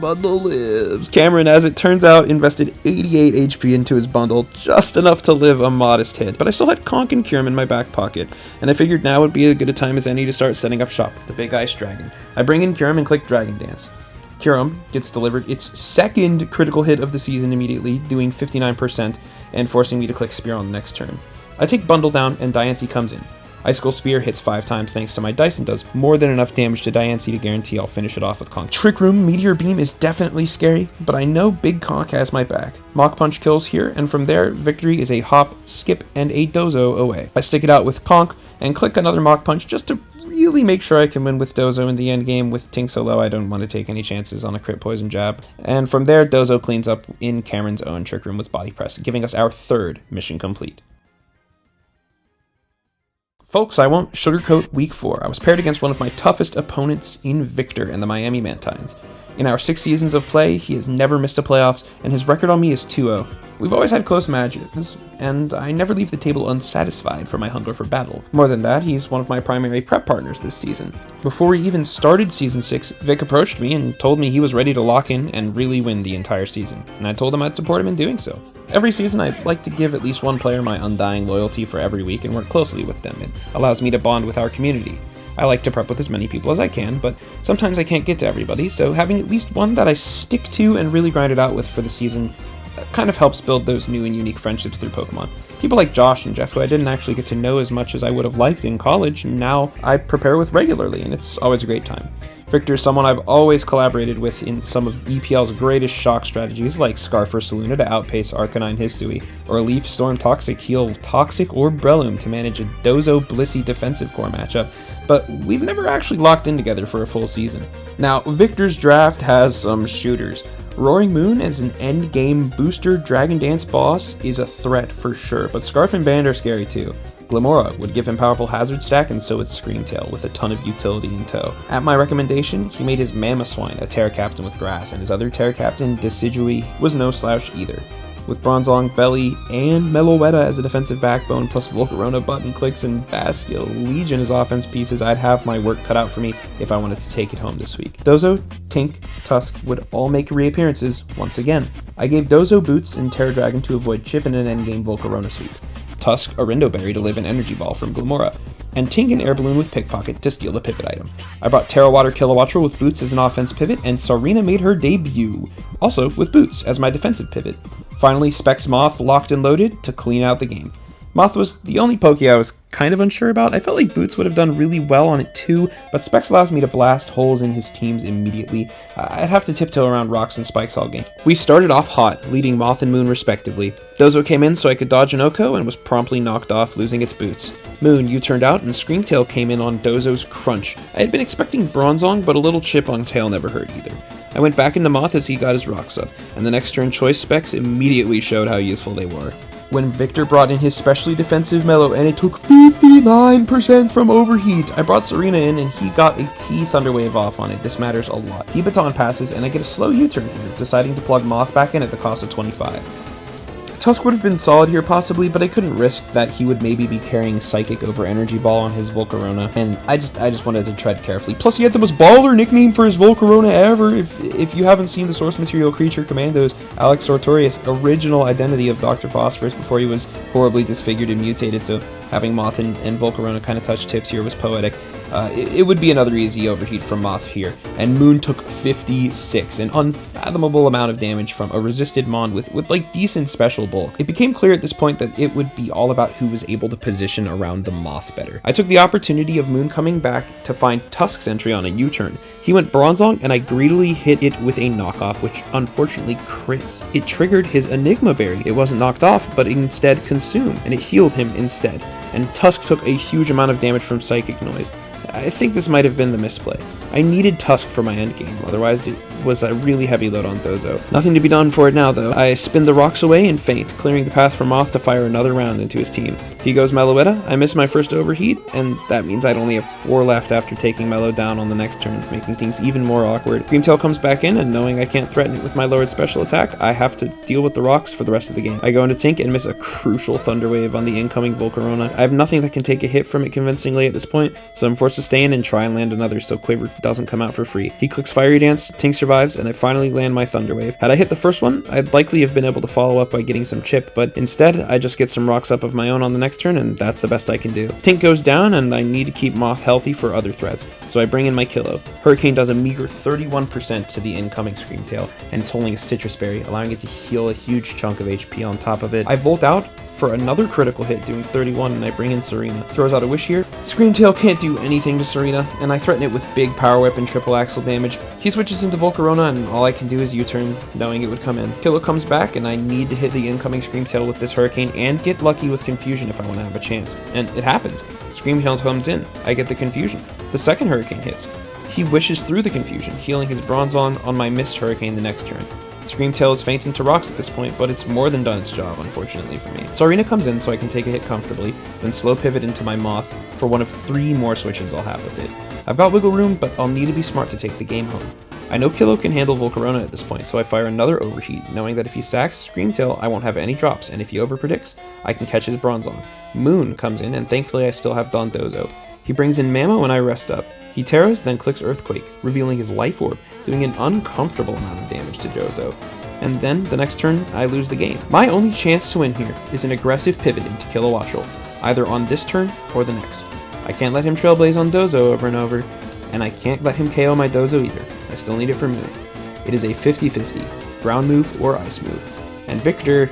lives. Cameron, as it turns out, invested 88 HP into his bundle, just enough to live a modest hit, but I still had Conk and Kyurem in my back pocket, and I figured now would be as good a time as any to start setting up shop with the Big Ice Dragon. I bring in Kyurem and click Dragon Dance. Kyurem gets delivered its second critical hit of the season immediately, doing 59% and forcing me to click Spear on the next turn. I take Bundle down and Diancie comes in. Icicle Spear hits 5 times thanks to my dice and does more than enough damage to Diancie to guarantee I'll finish it off with Conk. Trick Room Meteor Beam is definitely scary, but I know Big Conk has my back. Mach Punch kills here, and from there, victory is a hop, skip, and a Dozo away. I stick it out with Conk and click another Mach Punch just to really make sure I can win with Dozo in the endgame. With Tink so low, I don't want to take any chances on a crit poison jab. And from there, Dozo cleans up in Cameron's own Trick Room with Body Press, giving us our third mission complete. Folks, I won't sugarcoat week 4. I was paired against one of my toughest opponents in Victor and the Miami Mantines. In our 6 seasons of play, he has never missed a playoffs, and his record on me is 2-0. We've always had close matches, and I never leave the table unsatisfied for my hunger for battle. More than that, he's one of my primary prep partners this season. Before we even started Season 6, Vic approached me and told me he was ready to lock in and really win the entire season, and I told him I'd support him in doing so. Every season, I'd like to give at least one player my undying loyalty for every week and work closely with them. It allows me to bond with our community. I like to prep with as many people as I can, but sometimes I can't get to everybody, so having at least one that I stick to and really grind it out with for the season kind of helps build those new and unique friendships through Pokemon. People like Josh and Jeff, who I didn't actually get to know as much as I would have liked in college, and now I prepare with regularly, and it's always a great time. Victor is someone I've always collaborated with in some of EPL's greatest shock strategies, like Scarf or Saluna to outpace Arcanine Hisui, or Leaf Storm Toxic Heal Toxic or Breloom to manage a Dozo Blissey defensive core matchup, but we've never actually locked in together for a full season. Now, Victor's draft has some shooters. Roaring Moon as an endgame booster Dragon Dance boss is a threat for sure, but Scarf and Band are scary too. Glamora would give him powerful hazard stack, and so would Screamtail, with a ton of utility in tow. At my recommendation, he made his Mamoswine a Terra Captain with Grass, and his other Terra Captain, Decidueye, was no slouch either. With Bronzong, Belly, and Meloetta as a defensive backbone, plus Volcarona button clicks and Basculin Legion as offense pieces, I'd have my work cut out for me if I wanted to take it home this week. Dozo, Tink, Tusk would all make reappearances once again. I gave Dozo Boots and Terra Dragon to avoid Chip in an endgame Volcarona sweep. Tusk, Arindo Berry to live an Energy Ball from Glamora, and Tink an Air Balloon with Pickpocket to steal the pivot item. I brought Terra Water Kilowattrel with Boots as an offense pivot, and Sarina made her debut, also with Boots as my defensive pivot. Finally, Specs Moth locked and loaded to clean out the game. Moth was the only Poke I was kind of unsure about. I felt like Boots would have done really well on it too, but Specs allows me to blast holes in his teams immediately. I'd have to tiptoe around rocks and spikes all game. We started off hot, leading Moth and Moon respectively. Dozo came in so I could dodge an Oko and was promptly knocked off, losing its Boots. Moon, you turned out, and Screamtail came in on Dozo's Crunch. I had been expecting Bronzong, but a little chip on tail never hurt either. I went back into Moth as he got his rocks up, and the next turn choice specs immediately showed how useful they were. When Victor brought in his specially defensive Mellow and it took 59% from overheat, I brought Serena in and he got a key Thunder Wave off on it. This matters a lot. He baton passes and I get a slow U-turn here, deciding to plug Moth back in at the cost of 25. Tusk would have been solid here possibly, but I couldn't risk that he would maybe be carrying Psychic over Energy Ball on his Volcarona, and I just wanted to tread carefully. Plus he had the most baller nickname for his Volcarona ever. If you haven't seen the source material creature Commandos, Alex Sartorius' original identity of Dr. Phosphorus before he was horribly disfigured and mutated, so having Moth and Volcarona kind of touch tips here was poetic. It would be another easy overheat from Moth here, and Moon took 56, an unfathomable amount of damage from a resisted Mon with like decent special bulk. It became clear at this point that it would be all about who was able to position around the Moth better. I took the opportunity of Moon coming back to find Tusk's entry on a U-turn. He went Bronzong and I greedily hit it with a knockoff, which unfortunately crits. It triggered his Enigma Berry. It wasn't knocked off, but instead consumed, and it healed him instead. And Tusk took a huge amount of damage from Psychic Noise. I think this might have been the misplay. I needed Tusk for my endgame, otherwise it was a really heavy load on Dozo. Nothing to be done for it now though. I spin the rocks away and feint, clearing the path for Moth to fire another round into his team. He goes Meloetta, I miss my first overheat, and that means I'd only have 4 left after taking Melo down on the next turn, making things even more awkward. Screamtail comes back in, and knowing I can't threaten it with my lowered special attack, I have to deal with the rocks for the rest of the game. I go into Tink and miss a crucial Thunder Wave on the incoming Volcarona. I have nothing that can take a hit from it convincingly at this point, so I'm forced to stay in and try and land another so Quiver doesn't come out for free. He clicks Fiery Dance, Tink survives, and I finally land my Thunder Wave. Had I hit the first one, I'd likely have been able to follow up by getting some chip, but instead, I just get some rocks up of my own on the next turn, and that's the best I can do. Tink goes down, and I need to keep Moth healthy for other threats, so I bring in my Killo. Hurricane does a meager 31% to the incoming Screamtail, and it's only a Citrus Berry, allowing it to heal a huge chunk of HP on top of it. I Volt out for another critical hit, doing 31, and I bring in Serena. Throws out a Wish here. Screamtail can't do anything to Serena, and I threaten it with big Power Whip and triple axle damage. He switches into Volcarona, and all I can do is U-turn, knowing it would come in. Killo comes back, and I need to hit the incoming Screamtail with this Hurricane, and get lucky with Confusion if I want to have a chance. And it happens. Screamtail comes in. I get the Confusion. The second Hurricane hits. He wishes through the Confusion, healing his Bronzong on my missed Hurricane the next turn. Screamtail is fainting to rocks at this point, but it's more than done its job, unfortunately for me. Sarina comes in so I can take a hit comfortably, then slow pivot into my Moth for one of 3 more switch-ins I'll have with it. I've got wiggle room, but I'll need to be smart to take the game home. I know Killo can handle Volcarona at this point, so I fire another Overheat, knowing that if he sacks Screamtail, I won't have any drops, and if he overpredicts, I can catch his Bronzong. Moon comes in, and thankfully I still have Dondozo. He brings in Mamo and I rest up. He Terras, then clicks Earthquake, revealing his Life Orb, doing an uncomfortable amount of damage to Dozo. And then, the next turn, I lose the game. My only chance to win here is an aggressive pivot into Kilowattrel, either on this turn or the next. I can't let him Trailblaze on Dozo over and over, and I can't let him KO my Dozo either. I still need it for Moon. It is a 50-50, ground move or ice move. And Victor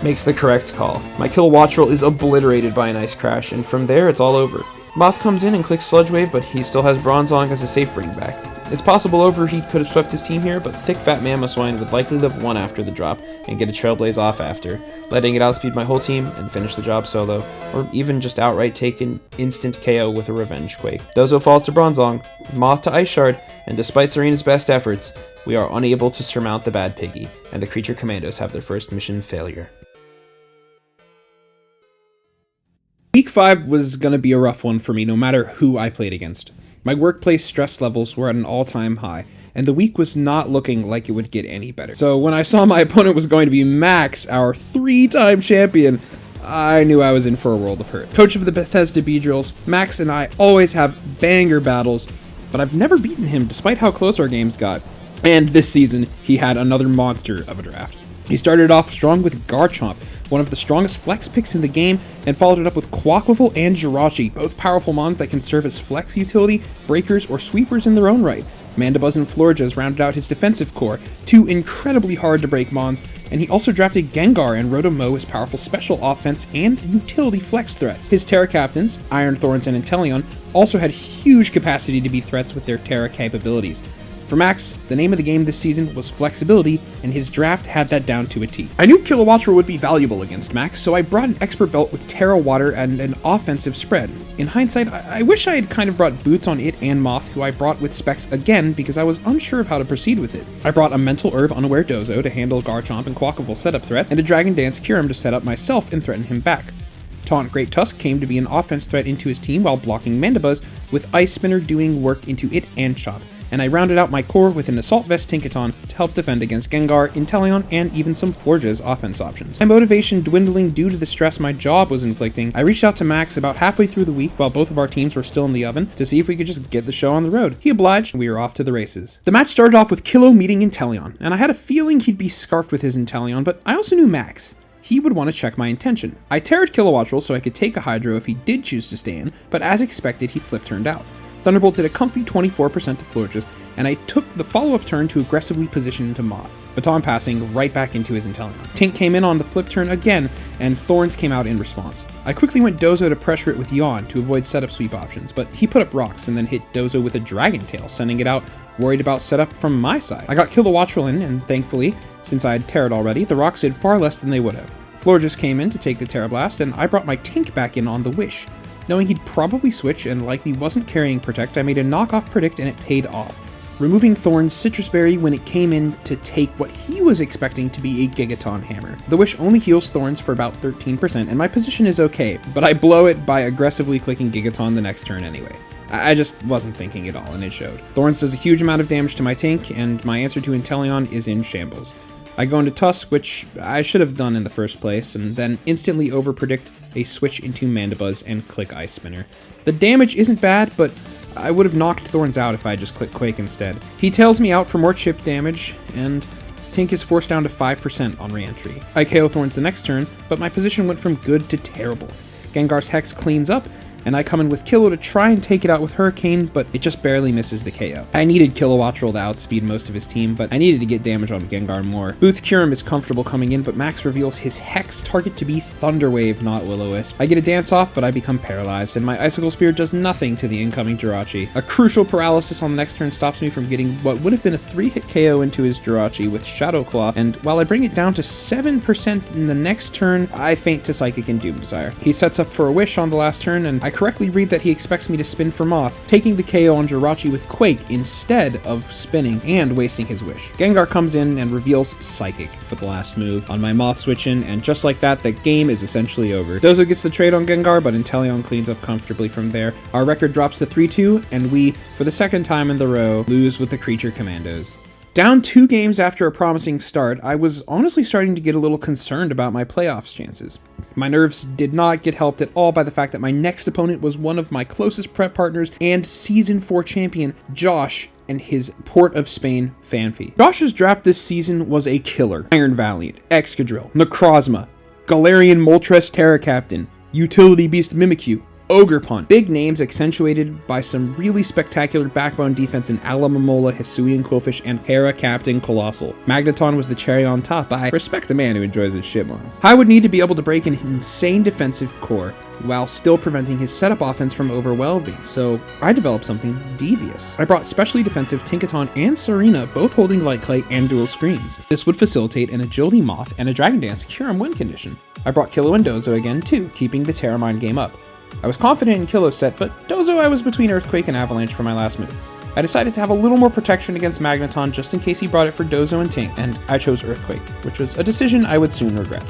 makes the correct call. My Kilowattrel is obliterated by an Ice Crash, and from there it's all over. Moth comes in and clicks Sludge Wave, but he still has Bronzong as a safe bringback. It's possible Overheat could have swept his team here, but Thick Fat Mamoswine would likely live 1 after the drop and get a Trailblaze off after, letting it outspeed my whole team and finish the job solo, or even just outright take an instant KO with a Revenge Quake. Dozo falls to Bronzong, Moth to Ice Shard, and despite Serena's best efforts, we are unable to surmount the Bad Piggy, and the creature Commandos have their first mission failure. Week 5 was going to be a rough one for me, no matter who I played against. My workplace stress levels were at an all-time high, and the week was not looking like it would get any better. So when I saw my opponent was going to be Max, our 3-time champion, I knew I was in for a world of hurt. Coach of the Bethesda Beedrills, Max and I always have banger battles, but I've never beaten him despite how close our games got. And this season, he had another monster of a draft. He started off strong with Garchomp, one of the strongest flex picks in the game, and followed it up with Quaquaval and Jirachi, both powerful mons that can serve as flex utility, breakers, or sweepers in their own right. Mandibuzz and Florges rounded out his defensive core, 2 incredibly hard to break mons, and he also drafted Gengar and Rotom-Mow as powerful special offense and utility flex threats. His Terra captains, Iron Thorns and Inteleon, also had huge capacity to be threats with their Terra capabilities. For Max, the name of the game this season was flexibility, and his draft had that down to a T. I knew Kilowattrel would be valuable against Max, so I brought an expert belt with Terra Water and an offensive spread. In hindsight, I wish I had kind of brought boots on it and Moth, who I brought with specs again because I was unsure of how to proceed with it. I brought a Mental Herb Unaware Dozo to handle Garchomp and Quackleval setup threats, and a Dragon Dance Kyurem to set up myself and threaten him back. Taunt Great Tusk came to be an offense threat into his team while blocking Mandibuzz, with Ice Spinner doing work into it and Chop. And I rounded out my core with an Assault Vest Tinkaton to help defend against Gengar, Inteleon, and even some Florges offense options. My motivation dwindling due to the stress my job was inflicting, I reached out to Max about halfway through the week while both of our teams were still in the oven to see if we could just get the show on the road. He obliged, and we were off to the races. The match started off with Kilo meeting Inteleon, and I had a feeling he'd be scarfed with his Inteleon, but I also knew Max. He would want to check my intention. I terrored Kilowattrel so I could take a Hydro if he did choose to stay in, but as expected, he flip-turned out. Thunderbolt did a comfy 24% to Florges, and I took the follow-up turn to aggressively position into Moth, baton passing right back into his Inteleon. Tink came in on the flip turn again, and Thorns came out in response. I quickly went Dozo to pressure it with Yawn to avoid setup sweep options, but he put up rocks and then hit Dozo with a Dragon Tail, sending it out, worried about setup from my side. I got Kilowattrel in, and thankfully, since I had Terra'd already, the rocks did far less than they would have. Florges came in to take the Terra Blast, and I brought my Tink back in on the Wish. Knowing he'd probably switch and likely wasn't carrying Protect, I made a knockoff Predict and it paid off, removing Thorn's Citrus Berry when it came in to take what he was expecting to be a Gigaton Hammer. The Wish only heals Thorns for about 13%, and my position is okay, but I blow it by aggressively clicking Gigaton the next turn anyway. I just wasn't thinking at all, and it showed. Thorns does a huge amount of damage to my Tink, and my answer to Inteleon is in shambles. I go into Tusk, which I should have done in the first place, and then instantly overpredict a switch into Mandibuzz and click Ice Spinner. The damage isn't bad, but I would have knocked Thorns out if I just clicked Quake instead. He tails me out for more chip damage, and Tink is forced down to 5% on re-entry. I KO Thorns the next turn, but my position went from good to terrible. Gengar's Hex cleans up, and I come in with Kilo to try and take it out with Hurricane, but it just barely misses the KO. I needed Kilowattrel to outspeed most of his team, but I needed to get damage on Gengar more. Boots Kyurem is comfortable coming in, but Max reveals his Hex target to be Thunder Wave, not Will-O-Wisp. I get a dance off, but I become paralyzed, and my Icicle Spear does nothing to the incoming Jirachi. A crucial paralysis on the next turn stops me from getting what would have been a 3-hit KO into his Jirachi with Shadow Claw, and while I bring it down to 7% in the next turn, I faint to Psychic and Doom Desire. He sets up for a Wish on the last turn, and I correctly read that he expects me to spin for Moth, taking the KO on Jirachi with Quake instead of spinning and wasting his Wish. Gengar comes in and reveals Psychic for the last move on my Moth switch in, and just like that, the game is essentially over. Dozo gets the trade on Gengar, but Inteleon cleans up comfortably from there. Our record drops to 3-2, and we, for the second time in the row, lose with the creature Commandos. Down 2 games after a promising start, I was honestly starting to get a little concerned about my playoffs chances. My nerves did not get helped at all by the fact that my next opponent was one of my closest prep partners and Season 4 champion, Josh, and his Port of Spain Fanfi. Josh's draft this season was a killer. Iron Valiant, Excadrill, Necrozma, Galarian Moltres Terra Captain, Utility Beast Mimikyu, Ogerpon. Big names accentuated by some really spectacular backbone defense in Alamamola, Hisuian Quillfish, and Para Captain Colossal. Magneton was the cherry on top. I respect a man who enjoys his shitmons. I would need to be able to break an insane defensive core while still preventing his setup offense from overwhelming, so I developed something devious. I brought specially defensive Tinkaton and Serena, both holding Light Clay and dual screens. This would facilitate an Agility Moth and a Dragon Dance Kyurem win condition. I brought Kilo and Dozo again too, keeping the Terramine game up. I was confident in Kilo's set, but Dozo I was between Earthquake and Avalanche for my last move. I decided to have a little more protection against Magneton just in case he brought it for Dozo and Tink, and I chose Earthquake, which was a decision I would soon regret.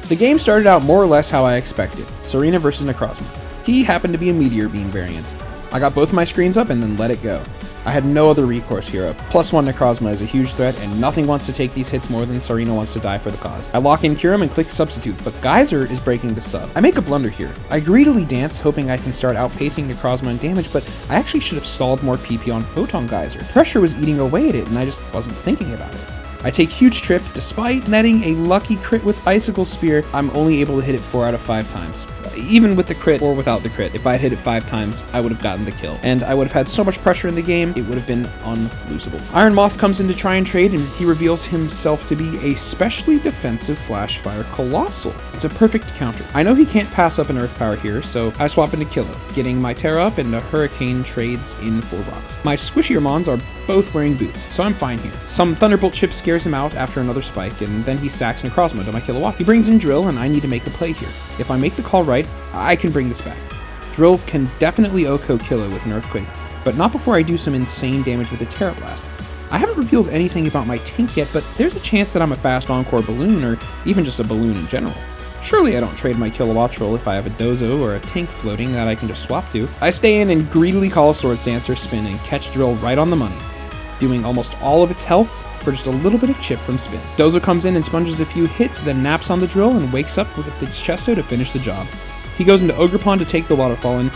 The game started out more or less how I expected, Serena versus Necrozma. He happened to be a Meteor Beam variant. I got both my screens up and then let it go. I had no other recourse here. A +1 Necrozma is a huge threat, and nothing wants to take these hits more than Serena wants to die for the cause. I lock in Kyurem and click Substitute, but Geyser is breaking the sub. I make a blunder here. I greedily dance, hoping I can start outpacing Necrozma in damage, but I actually should have stalled more PP on Photon Geyser. Pressure was eating away at it, and I just wasn't thinking about it. I take huge trip. Despite netting a lucky crit with Icicle Spear, I'm only able to hit it 4 out of 5 times. Even with the crit or without the crit, if I had hit it 5 times, I would have gotten the kill. And I would have had so much pressure in the game, it would have been unlosable. Iron Moth comes in to try and trade, and he reveals himself to be a specially defensive Flash Fire Colossal. It's a perfect counter. I know he can't pass up an Earth Power here, so I swap into Kilo, getting my Terra up and a Hurricane trades in for rocks. My squishier Mons are both wearing boots, so I'm fine here. Some Thunderbolt chip scares him out after another spike, and then he sacks Necrozma to my Kilowatt. He brings in Drill, and I need to make the play here. If I make the call right, I can bring this back. Drill can definitely OHKO Kilo with an Earthquake, but not before I do some insane damage with a Terra Blast. I haven't revealed anything about my tank yet, but there's a chance that I'm a fast Encore Balloon, or even just a Balloon in general. Surely I don't trade my Kilowattrel if I have a Dozo or a tank floating that I can just swap to. I stay in and greedily call Swords Dancer spin and catch Drill right on the money, doing almost all of its health for just a little bit of chip from spin. Dozo comes in and sponges a few hits, then naps on the Drill and wakes up with its Chesto to finish the job. He goes into Ogre Pond to take the Waterfall, and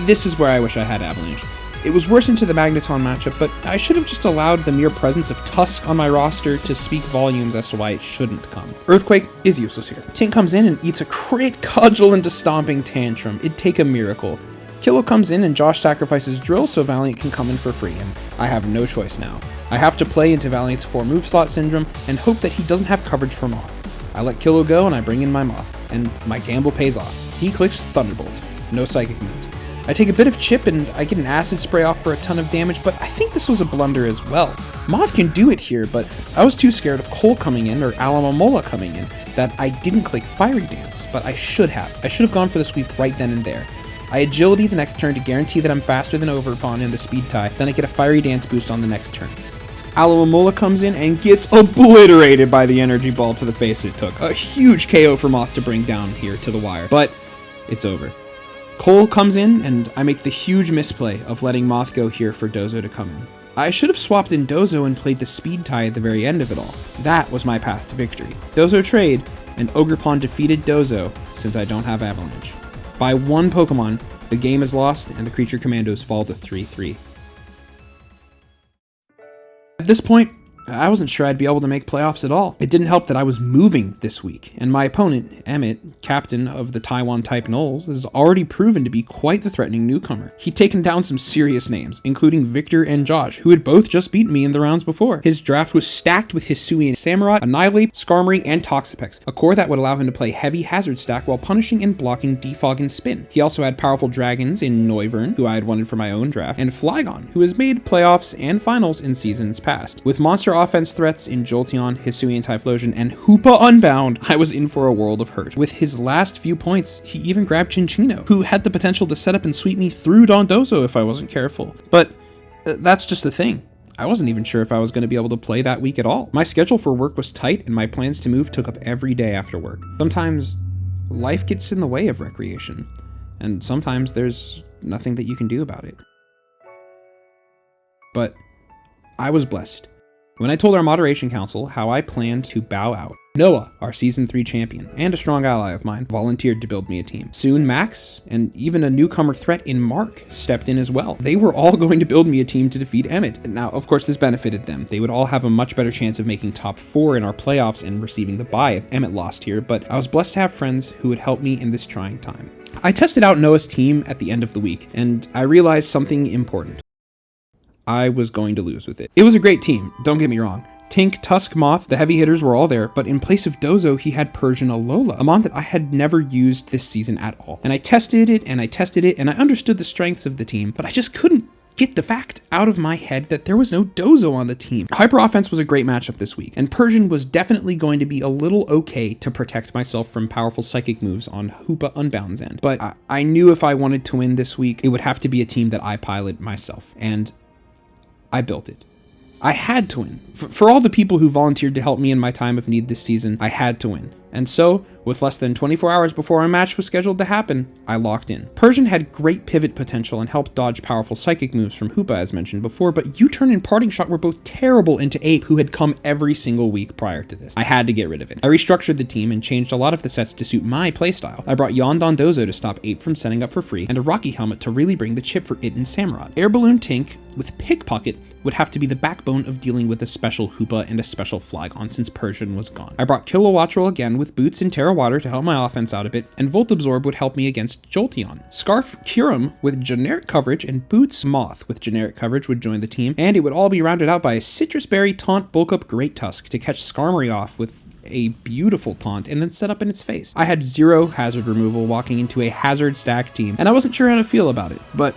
this is where I wish I had Avalanche. It was worse into the Magneton matchup, but I should have just allowed the mere presence of Tusk on my roster to speak volumes as to why it shouldn't come. Earthquake is useless here. Tink comes in and eats a crit Cudgel into Stomping Tantrum. It'd take a miracle. Kilo comes in and Josh sacrifices Drill so Valiant can come in for free, and I have no choice now. I have to play into Valiant's 4 move slot syndrome and hope that he doesn't have coverage for Moth. I let Kilo go and I bring in my Moth, and my gamble pays off. He clicks Thunderbolt. No psychic moves. I take a bit of chip and I get an acid spray off for a ton of damage, but I think this was a blunder as well. Moth can do it here, but I was too scared of Cole coming in or Alamomola coming in that I didn't click Fiery Dance, but I should have. I should have gone for the sweep right then and there. I agility the next turn to guarantee that I'm faster than Overpawn in the speed tie, then I get a Fiery Dance boost on the next turn. Alamomola comes in and gets obliterated by the energy ball to the face it took. A huge KO for Moth to bring down here to the wire, but it's over. Cole comes in, and I make the huge misplay of letting Moth go here for Dozo to come in. I should have swapped in Dozo and played the speed tie at the very end of it all. That was my path to victory. Dozo trade, and Ogrepon defeated Dozo since I don't have Avalanche. By 1 Pokemon, the game is lost, and the creature Commandos fall to 3-3. At this point, I wasn't sure I'd be able to make playoffs at all. It didn't help that I was moving this week, and my opponent, Emmett, captain of the Taiwan-type Knolls, has already proven to be quite the threatening newcomer. He'd taken down some serious names, including Victor and Josh, who had both just beaten me in the rounds before. His draft was stacked with Hisui and Samurott, Annihilate, Skarmory, and Toxapex, a core that would allow him to play heavy hazard stack while punishing and blocking Defog and Spin. He also had powerful dragons in Noivern, who I had wanted for my own draft, and Flygon, who has made playoffs and finals in seasons past. With monster offense threats in Jolteon, Hisui and Typhlosion, and Hoopa Unbound, I was in for a world of hurt. With his last few points, he even grabbed Chinchino, who had the potential to set up and sweep me through Dondozo if I wasn't careful. But that's just the thing. I wasn't even sure if I was going to be able to play that week at all. My schedule for work was tight, and my plans to move took up every day after work. Sometimes life gets in the way of recreation, and sometimes there's nothing that you can do about it. But I was blessed. When I told our moderation council how I planned to bow out, Noah, our Season 3 champion, and a strong ally of mine, volunteered to build me a team. Soon Max, and even a newcomer threat in Mark, stepped in as well. They were all going to build me a team to defeat Emmett. Now, of course, this benefited them. They would all have a much better chance of making top 4 in our playoffs and receiving the bye if Emmett lost here, but I was blessed to have friends who would help me in this trying time. I tested out Noah's team at the end of the week, and I realized something important. I was going to lose with it. It was a great team, don't get me wrong. Tink, Tusk, Moth, the heavy hitters were all there, but in place of Dozo, he had Persian Alola, a mon that I had never used this season at all. And I tested it, and I understood the strengths of the team, but I just couldn't get the fact out of my head that there was no Dozo on the team. Hyper Offense was a great matchup this week, and Persian was definitely going to be a little okay to protect myself from powerful psychic moves on Hoopa Unbound's end. But I knew if I wanted to win this week, it would have to be a team that I pilot myself, and I built it. I had to win. For all the people who volunteered to help me in my time of need this season, I had to win. And so, with less than 24 hours before our match was scheduled to happen, I locked in. Persian had great pivot potential and helped dodge powerful psychic moves from Hoopa as mentioned before, but U-turn and parting shot were both terrible into Ape, who had come every single week prior to this. I had to get rid of it. I restructured the team and changed a lot of the sets to suit my playstyle. I brought Yondan-Dozo to stop Ape from setting up for free, and a Rocky helmet to really bring the chip for it and Samurott. Air Balloon Tink with Pickpocket would have to be the backbone of dealing with a special Hoopa and a special Flygon since Persian was gone. I brought Kilowattrel again with Boots and Terra Water to help my offense out a bit, and Volt Absorb would help me against Jolteon. Scarf Kyurem with generic coverage and Boots Moth with generic coverage would join the team, and it would all be rounded out by a Citrus Berry Taunt Bulk Up Great Tusk to catch Skarmory off with a beautiful taunt and then set up in its face. I had 0 hazard removal walking into a hazard stack team, and I wasn't sure how to feel about it, but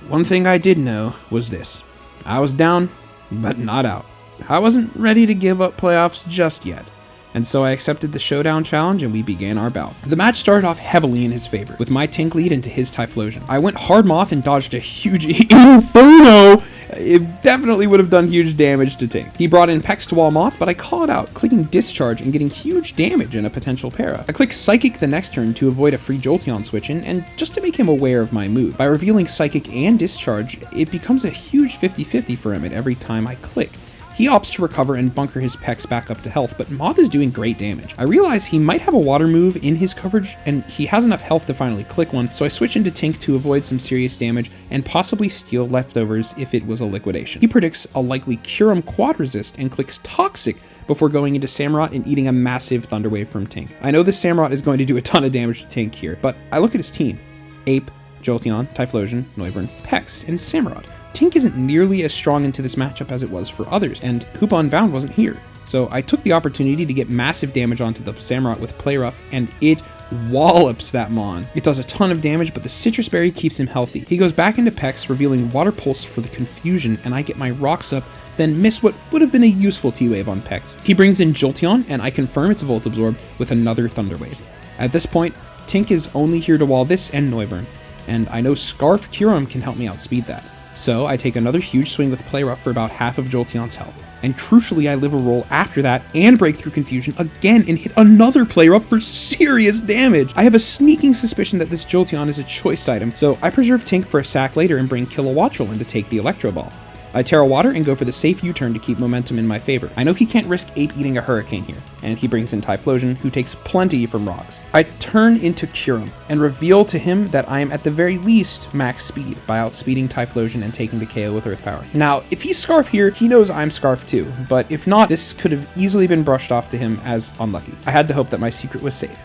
one thing I did know was this. I was down, but not out. I wasn't ready to give up playoffs just yet, and so I accepted the showdown challenge and we began our bout. The match started off heavily in his favor, with my Tink lead into his Typhlosion. I went hard Moth and dodged a huge Inferno! It definitely would have done huge damage to Tink. He brought in Pex to wall Moth, but I call it out, clicking Discharge and getting huge damage in a potential para. I click Psychic the next turn to avoid a free Jolteon switch in, and just to make him aware of my move. By revealing Psychic and Discharge, it becomes a huge 50-50 for him at every time I click. He opts to recover and bunker his Pex back up to health, but Moth is doing great damage. I realize he might have a water move in his coverage, and he has enough health to finally click one, so I switch into Tink to avoid some serious damage and possibly steal leftovers if it was a liquidation. He predicts a likely Kyurem quad resist and clicks Toxic before going into Samurott and eating a massive Thunder Wave from Tink. I know this Samurott is going to do a ton of damage to Tink here, but I look at his team. Ape, Jolteon, Typhlosion, Noivern, Pex, and Samurott. Tink isn't nearly as strong into this matchup as it was for others, and Hoopa Unbound wasn't here. So I took the opportunity to get massive damage onto the Samurott with Play Rough, and it wallops that Mon. It does a ton of damage, but the Citrus Berry keeps him healthy. He goes back into Pex, revealing Water Pulse for the confusion, and I get my Rocks up, then miss what would have been a useful T-Wave on Pex. He brings in Jolteon, and I confirm it's a Volt Absorb with another Thunder Wave. At this point, Tink is only here to wall this and Noivern, and I know Scarf Kyurem can help me outspeed that. So I take another huge swing with Play Rough for about half of Jolteon's health. And crucially, I live a roll after that and break through confusion again and hit another Play Rough for serious damage. I have a sneaking suspicion that this Jolteon is a choice item, so I preserve Tink for a sack later and bring Kilowattrel in to take the Electro Ball. I Terra Water and go for the safe U-turn to keep momentum in my favor. I know he can't risk Ape eating a Hurricane here, and he brings in Typhlosion, who takes plenty from rocks. I turn into Kyurem and reveal to him that I am at the very least max speed by outspeeding Typhlosion and taking the KO with Earth Power. Now, if he's Scarf here, he knows I'm Scarf too, but if not, this could have easily been brushed off to him as unlucky. I had to hope that my secret was safe.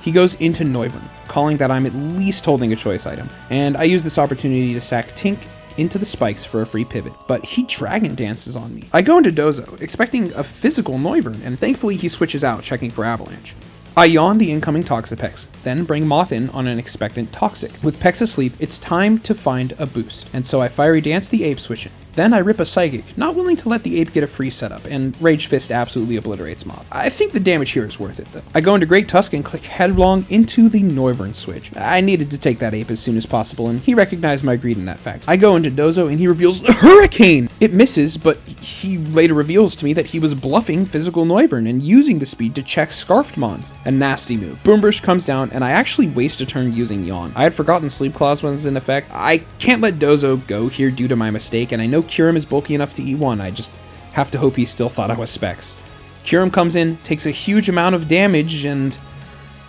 He goes into Noivern, calling that I'm at least holding a choice item, and I use this opportunity to sack Tink into the spikes for a free pivot, but he Dragon Dances on me. I go into Dozo, expecting a physical Noivern, and thankfully he switches out, checking for Avalanche. I yawn the incoming Toxapex, then bring Moth in on an expectant Toxic. With Pex asleep, it's time to find a boost, and so I Fiery Dance the Ape switch in. Then I rip a Psychic, not willing to let the Ape get a free setup, and Rage Fist absolutely obliterates Moth. I think the damage here is worth it though. I go into Great Tusk and click headlong into the Noivern switch. I needed to take that Ape as soon as possible, and he recognized my greed in that fact. I go into Dozo and he reveals Hurricane! It misses, but he later reveals to me that he was bluffing physical Noivern and using the speed to check Scarfed Mons. A nasty move. Boom Burst comes down, and I actually waste a turn using Yawn. I had forgotten Sleep Clause was in effect. I can't let Dozo go here due to my mistake, and I know Kyurem is bulky enough to eat one. I just have to hope he still thought I was Specs. Kyurem comes in, takes a huge amount of damage, and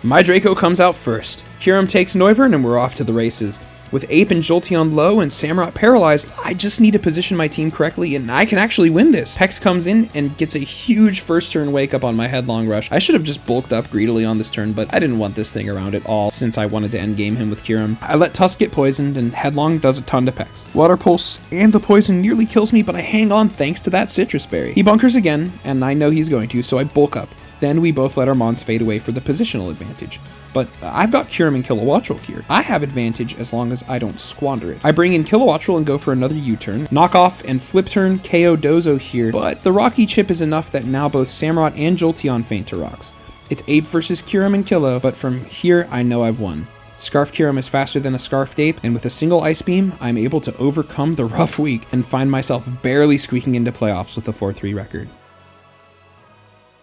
my Draco comes out first. Kyurem takes Noivern, and we're off to the races. With Ape and Jolteon low and Samurott paralyzed, I just need to position my team correctly, and I can actually win this. Pex comes in and gets a huge first turn wake up on my Headlong Rush. I should have just bulked up greedily on this turn, but I didn't want this thing around at all since I wanted to endgame him with Kyurem. I let Tusk get poisoned, and Headlong does a ton to Pex. Water Pulse and the poison nearly kills me, but I hang on thanks to that Citrus Berry. He bunkers again, and I know he's going to, so I bulk up. Then we both let our Mons fade away for the positional advantage. But I've got Kyurem and Kilowattrel here. I have advantage as long as I don't squander it. I bring in Kilowattrel and go for another U-turn. Knock off and flip turn KO Dozo here, but the Rocky chip is enough that now both Samurott and Jolteon faint to rocks. It's Ape versus Kyurem and Kilo, but from here I know I've won. Scarf Kyurem is faster than a Scarfed Ape, and with a single Ice Beam, I'm able to overcome the rough week and find myself barely squeaking into playoffs with a 4-3 record.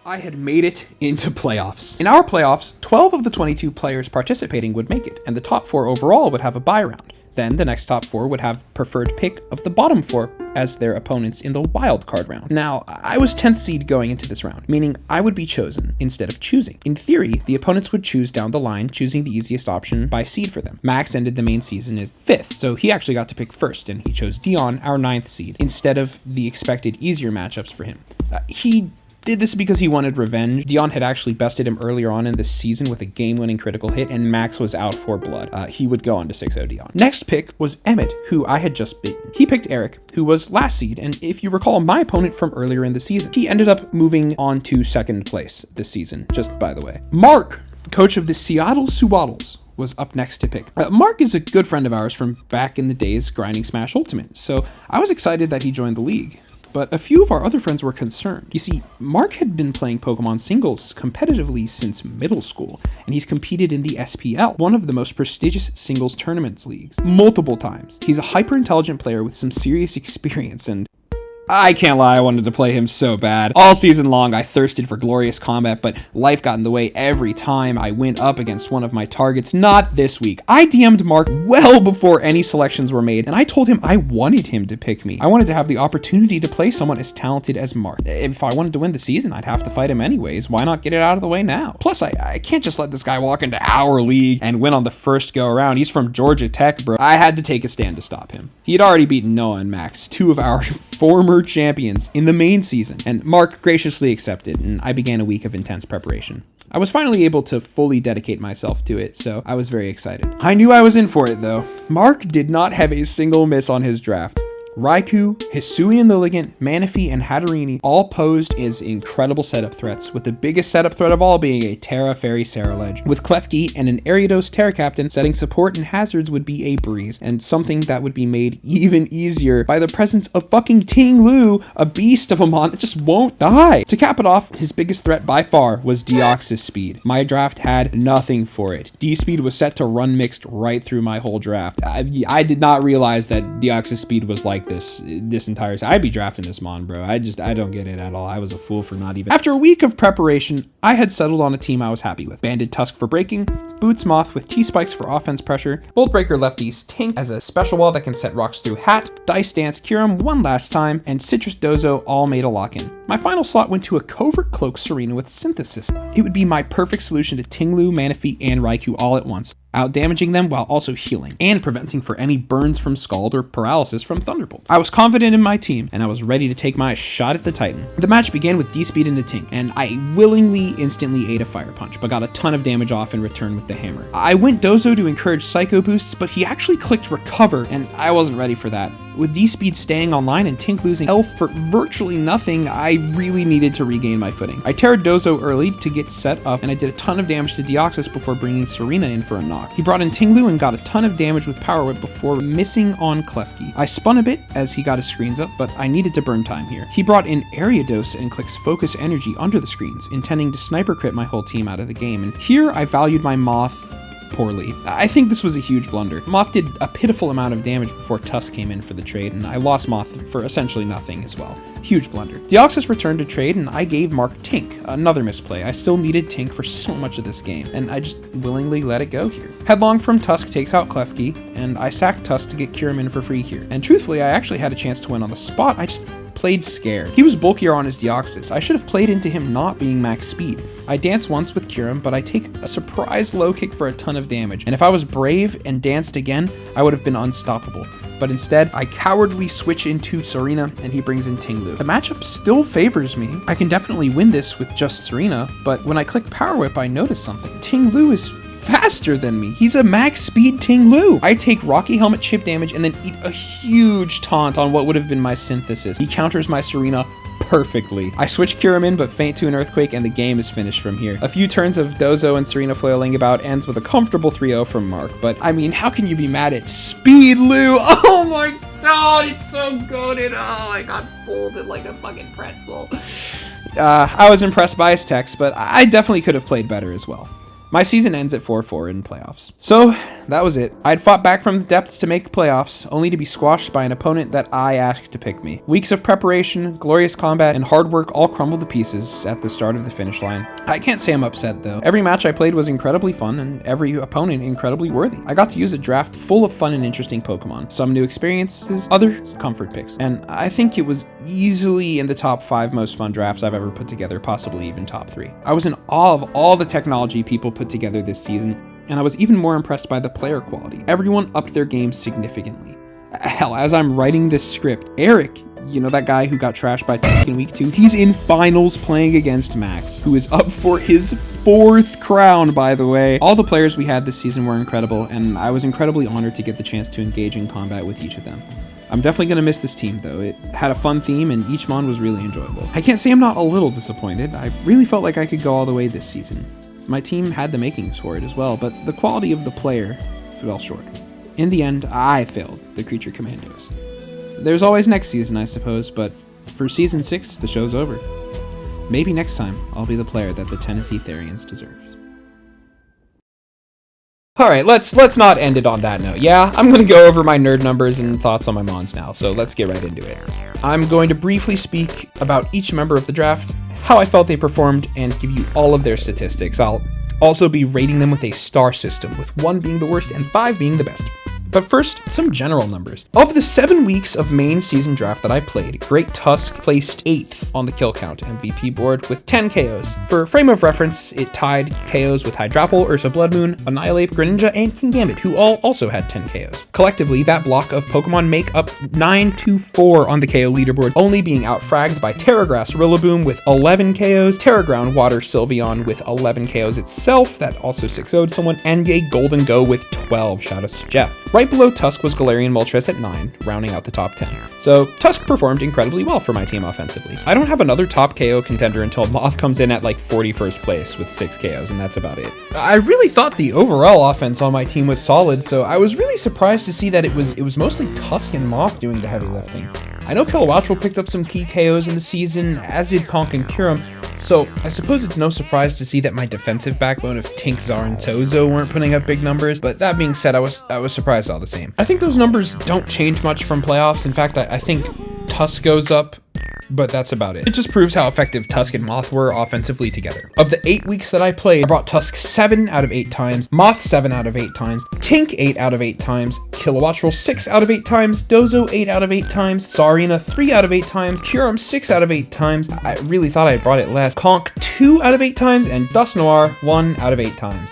I had made it into playoffs. In our playoffs, 12 of the 22 players participating would make it, and the top 4 overall would have a bye round. Then the next top 4 would have preferred pick of the bottom 4 as their opponents in the wild card round. Now, I was 10th seed going into this round, meaning I would be chosen instead of choosing. In theory, the opponents would choose down the line, choosing the easiest option by seed for them. Max ended the main season as 5th, so he actually got to pick first, and he chose Dion, our 9th seed, instead of the expected easier matchups for him. He did this because he wanted revenge. Dion had actually bested him earlier on in the season with a game-winning critical hit, and Max was out for blood. He would go on to 6-0 Dion. Next pick was Emmett, who I had just beaten. He picked Eric, who was last seed, and if you recall, my opponent from earlier in the season. He ended up moving on to 2nd place this season, just by the way. Mark, coach of the Seattle Swaddles, was up next to pick. Mark is a good friend of ours from back in the days grinding Smash Ultimate, so I was excited that he joined the league. But a few of our other friends were concerned. You see, Mark had been playing Pokemon singles competitively since middle school, and he's competed in the SPL, one of the most prestigious singles tournaments leagues, multiple times. He's a hyper-intelligent player with some serious experience, and I can't lie, I wanted to play him so bad. All season long, I thirsted for glorious combat, but life got in the way every time I went up against one of my targets. Not this week. I DM'd Mark well before any selections were made, and I told him I wanted him to pick me. I wanted to have the opportunity to play someone as talented as Mark. If I wanted to win the season, I'd have to fight him anyways. Why not get it out of the way now? Plus, I can't just let this guy walk into our league and win on the first go around. He's from Georgia Tech, bro. I had to take a stand to stop him. He had already beaten Noah and Max, 2 of our former champions in the main season, and Mark graciously accepted, and I began a week of intense preparation. I was finally able to fully dedicate myself to it, so I was very excited. I knew I was in for it though. Mark did not have a single miss on his draft. Raikou, Hisuian Lilligant, Manaphy, and Hatterini all posed as incredible setup threats, with the biggest setup threat of all being a Terra Fairy Ceruledge. With Klefki and an Ariados Terra Captain, setting support and hazards would be a breeze, and something that would be made even easier by the presence of fucking Ting Lu, a beast of a mon that just won't die. To cap it off, his biggest threat by far was Deoxys speed. My draft had nothing for it. D-speed was set to run mixed right through my whole draft. I did not realize that Deoxys speed was like this entire season. I'd be drafting this mon, bro. I don't get it at all. I was a fool for not even. After a week of preparation, I had settled on a team I was happy with. Banded Tusk for breaking, Boots Moth with T-Spikes for offense pressure, Bolt Breaker lefties Tink as a special wall that can set rocks through Hat, Dice Dance Kyurem one last time, and Citrus Dozo all made a lock-in. My final slot went to a Covert Cloak Serena with Synthesis. It would be my perfect solution to Tinglu, Manaphy, and Raikou all at once, out-damaging them while also healing, and preventing for any burns from Scald or paralysis from Thunderbolt. I was confident in my team, and I was ready to take my shot at the Titan. The match began with D-Speed into Tink, and I willingly instantly ate a Fire Punch, but got a ton of damage off in return with the hammer. I went Dozo to encourage Psycho boosts, but he actually clicked Recover, and I wasn't ready for that. With D-Speed staying online and Tink losing health for virtually nothing, I really needed to regain my footing. I terrored Dozo early to get set up, and I did a ton of damage to Deoxys before bringing Serena in for a knock. He brought in Tinglu and got a ton of damage with Power Whip before missing on Klefki. I spun a bit as he got his screens up, but I needed to burn time here. He brought in Ariados and clicks Focus Energy under the screens, intending to sniper crit my whole team out of the game, and here I valued my Moth poorly. I think this was a huge blunder. Moth did a pitiful amount of damage before Tusk came in for the trade, and I lost Moth for essentially nothing as well. Huge blunder. Deoxys returned to trade, and I gave Mark Tink. Another misplay. I still needed Tink for so much of this game, and I just willingly let it go here. Headlong from Tusk takes out Klefki, and I sacked Tusk to get Kyurem in for free here. And truthfully, I actually had a chance to win on the spot. I just played scared. He was bulkier on his Deoxys. I should have played into him not being max speed. I danced once with Kyurem, but I take a surprise low kick for a ton of damage, and if I was brave and danced again, I would have been unstoppable. But instead, I cowardly switch into Serena, and he brings in Tinglu. The matchup still favors me. I can definitely win this with just Serena, but when I click Power Whip, I notice something. Tinglu is faster than me. He's a max speed Tinglu. I take Rocky Helmet chip damage and then eat a huge taunt on what would have been my Synthesis. He counters my Serena perfectly. I switch Kyurem in, but faint to an Earthquake, and the game is finished from here. A few turns of Dozo and Serena flailing about ends with a comfortable 3-0 from Mark, but I mean, how can you be mad at Speed Lu? Oh my god, it's so good, and oh, I got folded like a fucking pretzel. I was impressed by his text, but I definitely could have played better as well. My season ends at 4-4 in playoffs. So that was it. I'd fought back from the depths to make playoffs, only to be squashed by an opponent that I asked to pick me. Weeks of preparation, glorious combat, and hard work all crumbled to pieces at the start of the finish line. I can't say I'm upset though. Every match I played was incredibly fun and every opponent incredibly worthy. I got to use a draft full of fun and interesting Pokemon, some new experiences, others comfort picks, and I think it was easily in the top 5 most fun drafts I've ever put together, possibly even top 3. I was in awe of all the technology people put together this season, and I was even more impressed by the player quality. Everyone upped their game significantly. Hell, as I'm writing this script, Eric, you know that guy who got trashed by Tusk in week 2, he's in finals playing against Max, who is up for his 4th crown, by the way. All the players we had this season were incredible, and I was incredibly honored to get the chance to engage in combat with each of them. I'm definitely going to miss this team though. It had a fun theme and each mon was really enjoyable. I can't say I'm not a little disappointed. I really felt like I could go all the way this season. My team had the makings for it as well, but the quality of the player fell short. In the end, I failed the Creature Commandos. There's always next season, I suppose, but for season 6, the show's over. Maybe next time, I'll be the player that the Tennessee Therians deserve. Alright, let's not end it on that note. Yeah, I'm going to go over my nerd numbers and thoughts on my mons now, so let's get right into it. I'm going to briefly speak about each member of the draft, how I felt they performed, and give you all of their statistics. I'll also be rating them with a star system, with 1 being the worst and 5 being the best. But first, some general numbers. Of the 7 weeks of main season draft that I played, Great Tusk placed 8th on the kill count MVP board with 10 KOs. For frame of reference, it tied KOs with Hydrapple, Ursa Bloodmoon, Annihilate, Greninja, and Kingambit, who all also had 10 KOs. Collectively, that block of Pokemon make up 9-4 on the KO leaderboard, only being outfragged by Terragrass Rillaboom with 11 KOs, Terraground Water Sylveon with 11 KOs itself, that also 6-0'd someone, and a Golden Go with 12, shout out to Jeff. Right below Tusk was Galarian Moltres at 9, rounding out the top 10. So Tusk performed incredibly well for my team offensively. I don't have another top KO contender until Moth comes in at like 41st place with 6 KOs, and that's about it. I really thought the overall offense on my team was solid, so I was really surprised to see that it was mostly Tusk and Moth doing the heavy lifting. I know Kilowattrel picked up some key KOs in the season, as did Conk and Kyurem, so I suppose it's no surprise to see that my defensive backbone of Tink, Zar, and Tozo weren't putting up big numbers, but that being said, I was surprised all the same. I think those numbers don't change much from playoffs. In fact, I think Tusk goes up, but that's about it. It just proves how effective Tusk and Moth were offensively together. Of the 8 weeks that I played, I brought Tusk 7 out of 8 times, Moth 7 out of 8 times, Tink 8 out of 8 times, Kilowattrel 6 out of 8 times, Dozo 8 out of 8 times, Sarina 3 out of 8 times, Kyurem 6 out of 8 times, I really thought I brought it less, Conk 2 out of 8 times, and Dusknoir 1 out of 8 times.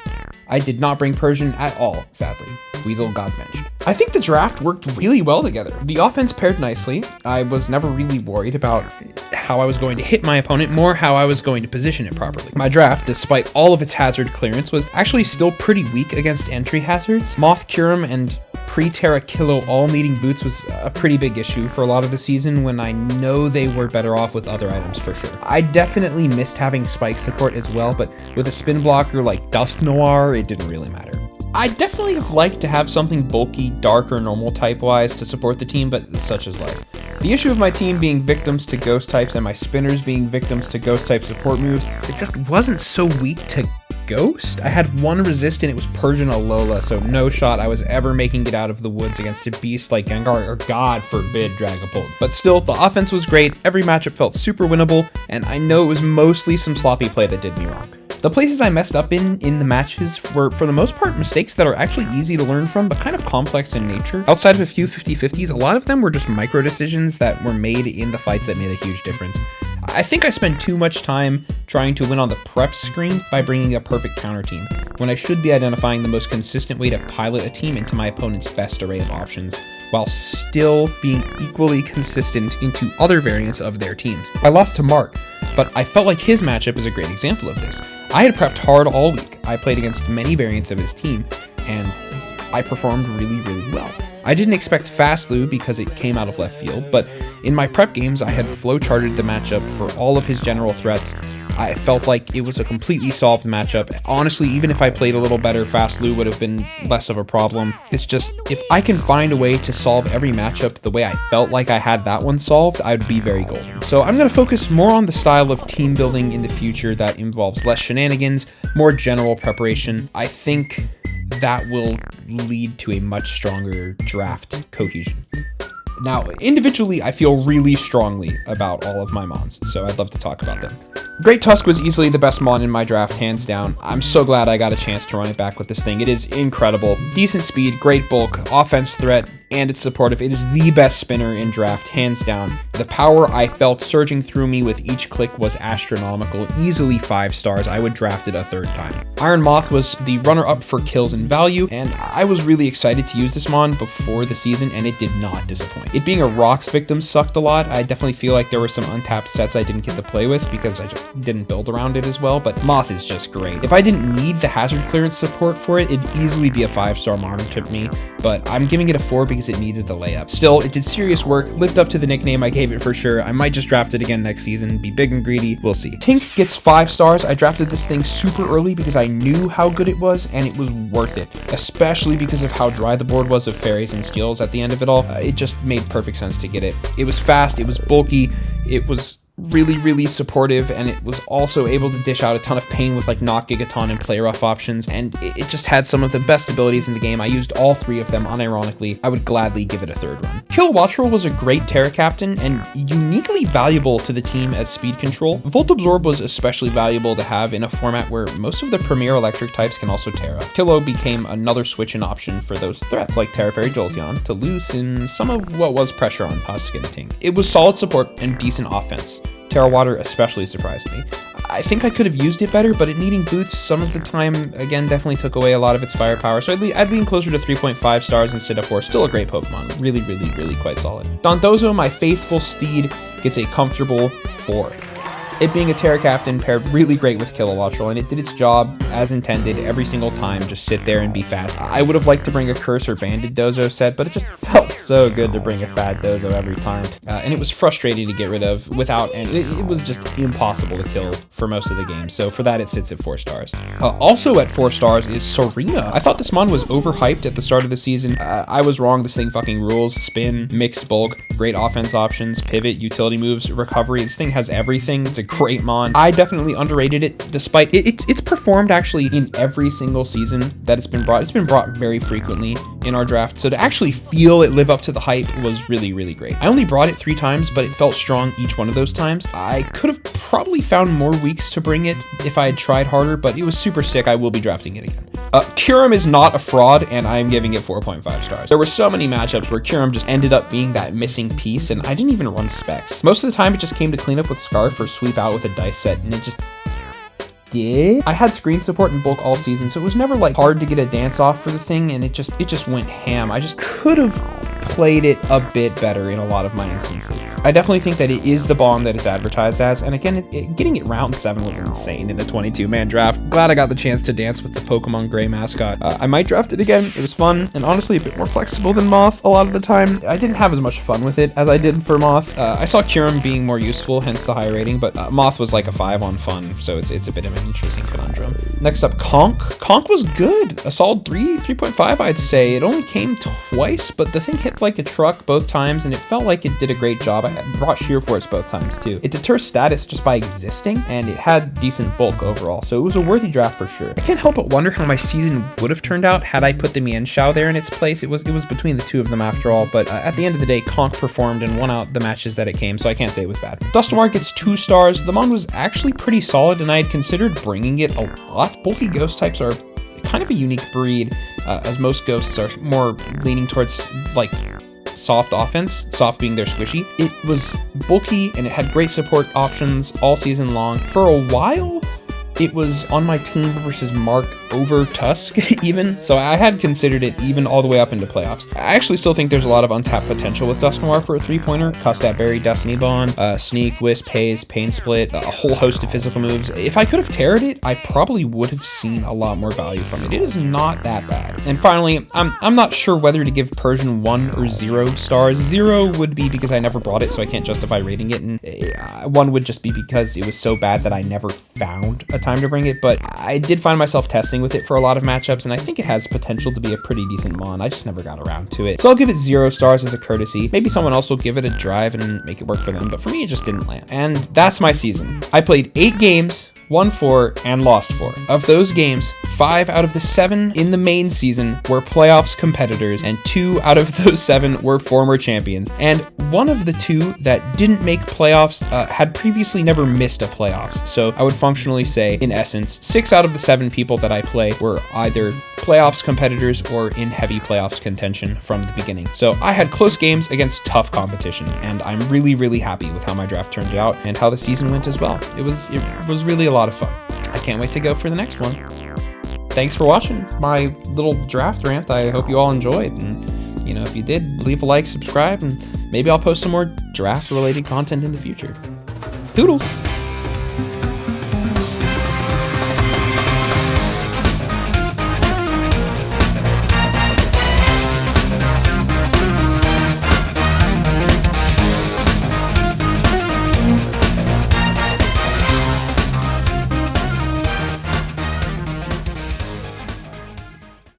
I did not bring Persian at all, sadly. Weasel got benched. I think the draft worked really well together. The offense paired nicely. I was never really worried about how I was going to hit my opponent, more how I was going to position it properly. My draft, despite all of its hazard clearance, was actually still pretty weak against entry hazards. Moth, Kyurem, and pre-Terra Kilo all needing boots was a pretty big issue for a lot of the season, when I know they were better off with other items for sure. I definitely missed having spike support as well, but with a spin blocker like Dusknoir, it didn't really matter. I definitely have liked to have something bulky, dark, or normal type-wise to support the team, but such is life. The issue of my team being victims to ghost types and my spinners being victims to ghost type support moves, it just wasn't so weak to ghost. I had one resist and it was Persian Alola, so no shot I was ever making it out of the woods against a beast like Gengar, or God forbid Dragapult. But still, the offense was great, every matchup felt super winnable, and I know it was mostly some sloppy play that did me wrong. The places I messed up in the matches were, for the most part, mistakes that are actually easy to learn from, but kind of complex in nature. Outside of a few 50-50s, a lot of them were just micro decisions that were made in the fights that made a huge difference. I think I spent too much time trying to win on the prep screen by bringing a perfect counter team, when I should be identifying the most consistent way to pilot a team into my opponent's best array of options, while still being equally consistent into other variants of their teams. I lost to Mark, but I felt like his matchup is a great example of this. I had prepped hard all week. I played against many variants of his team, and I performed really, really well. I didn't expect Fastlu because it came out of left field, but in my prep games, I had flowcharted the matchup for all of his general threats. I felt like it was a completely solved matchup. Honestly, even if I played a little better, Fast Lou would have been less of a problem. It's just, if I can find a way to solve every matchup the way I felt like I had that one solved, I'd be very golden. So I'm going to focus more on the style of team building in the future that involves less shenanigans, more general preparation. I think that will lead to a much stronger draft cohesion. Now, individually, I feel really strongly about all of my mons, so I'd love to talk about them. Great Tusk was easily the best mon in my draft, hands down. I'm so glad I got a chance to run it back with this thing. It is incredible. Decent speed, great bulk, offense threat, and it's supportive. It is the best spinner in draft, hands down. The power I felt surging through me with each click was astronomical, easily 5 stars. I would draft it a 3rd time. Iron Moth was the runner-up for kills and value, and I was really excited to use this mon before the season, and it did not disappoint. It being a Rocks victim sucked a lot. I definitely feel like there were some untapped sets I didn't get to play with because I just didn't build around it as well, but Moth is just great. If I didn't need the hazard clearance support for it, it'd easily be a 5-star mon to me, but I'm giving it a 4 because it needed the layup. Still, it did serious work, lived up to the nickname I gave it for sure. I might just draft it again next season, be big and greedy, we'll see. Tink gets 5 stars. I drafted this thing super early because I knew how good it was, and it was worth it, especially because of how dry the board was of fairies and skills at the end of it all. It just made perfect sense to get it. It was fast, it was bulky, it was really supportive, and it was also able to dish out a ton of pain with like knock, gigaton, and play rough options, and it just had some of the best abilities in the game. I used all 3 of them unironically. I would gladly give it a 3rd run. Kilowattrel was a great Terra captain and uniquely valuable to the team as speed control. Volt Absorb was especially valuable to have in a format where most of the premier electric types can also Terra. Kilo became another switch-in option for those threats like Terra Fairy Jolteon to loosen some of what was pressure on Tusk and Tink. It was solid support and decent offense. Terra Water especially surprised me. I think I could have used it better, but it needing boots some of the time, again, definitely took away a lot of its firepower, so I'd lean closer to 3.5 stars instead of 4. Still a great Pokemon. Really quite solid. Dondozo, my faithful steed, gets a comfortable 4. It being a Terra captain paired really great with Kilowattrel, and it did its job as intended every single time, just sit there and be fast. I would have liked to bring a Curse or Banded Dozo set, but it just felt so good to bring a Fat Dozo every time. And it was frustrating to get rid of without, and it was just impossible to kill for most of the game. So for that, it sits at 4 stars. Also at 4 stars is Serena. I thought this mon was overhyped at the start of the season. I was wrong. This thing fucking rules. Spin, mixed bulk, great offense options, pivot, utility moves, recovery. This thing has everything. It's a great mon. I definitely underrated it, despite it's performed actually in every single season that it's been brought. It's been brought very frequently in our draft, so to actually feel it live up to the hype was really great. I only brought it 3 times, but it felt strong each one of those times. I could have probably found more weeks to bring it if I had tried harder, but it was super sick. I will be drafting it again. Kyurem is not a fraud, and I'm giving it 4.5 stars. There were so many matchups where Kyurem just ended up being that missing piece, and I didn't even run specs. Most of the time, it just came to clean up with Scarf or sweep out with a dice set, and it just did. I had screen support in bulk all season, so it was never like hard to get a dance off for the thing, and it just went ham. I just could have played it a bit better in a lot of my instances. I definitely think that it is the bomb that it's advertised as, and again, getting it round 7 was insane in the 22-man draft. Glad I got the chance to dance with the Pokemon Gray mascot. I might draft it again. It was fun, and honestly a bit more flexible than Moth a lot of the time. I didn't have as much fun with it as I did for Moth. I saw Kyurem being more useful, hence the high rating, but Moth was like a 5 on fun, so it's a bit of an interesting conundrum. Next up, Conk. Conk was good. A solid 3.5, I'd say. It only came twice, but the thing hit like a truck both times, and it felt like it did a great job. I brought sheer force both times too. It deters status just by existing, and it had decent bulk overall, so it was a worthy draft for sure. I can't help but wonder how my season would have turned out had I put the Mienshao there in its place. It was between the 2 of them after all, but at the end of the day, Conk performed and won out the matches that it came, so I can't say it was bad. Dustomark gets 2 stars. The mon was actually pretty solid, and I had considered bringing it a lot. Bulky ghost types are kind of a unique breed, as most ghosts are more leaning towards like soft offense, soft being their squishy. It was bulky and it had great support options all season long. For a while, it was on my team versus Mark over Tusk even. So I had considered it even all the way up into playoffs. I actually still think there's a lot of untapped potential with Dusk Noir for a 3-pointer. Custat Berry, Destiny Bond, Sneak, Wisp, Haze, Pain Split, a whole host of physical moves. If I could have tarot it, I probably would have seen a lot more value from it. It is not that bad. And finally, I'm not sure whether to give Persian 1 or 0 stars. 0 would be because I never brought it, so I can't justify rating it, and 1 would just be because it was so bad that I never found a time to bring it. But I did find myself testing with it for a lot of matchups, and I think it has potential to be a pretty decent mon. I just never got around to it. So I'll give it 0 stars as a courtesy. Maybe someone else will give it a drive and make it work for them, but for me, it just didn't land. And that's my season. I played 8 games, won 4, and lost 4. Of those games, 5 out of the 7 in the main season were playoffs competitors, and 2 out of those 7 were former champions. And one of the 2 that didn't make playoffs had previously never missed a playoffs. So I would functionally say, in essence, 6 out of the 7 people that I play were either playoffs competitors or in heavy playoffs contention from the beginning. So I had close games against tough competition, and I'm really, really happy with how my draft turned out and how the season went as well. It was really a lot of fun. I can't wait to go for the next one. Thanks for watching my little draft rant. I hope you all enjoyed, and if you did, leave a like, subscribe, and maybe I'll post some more draft related content in the future. Toodles!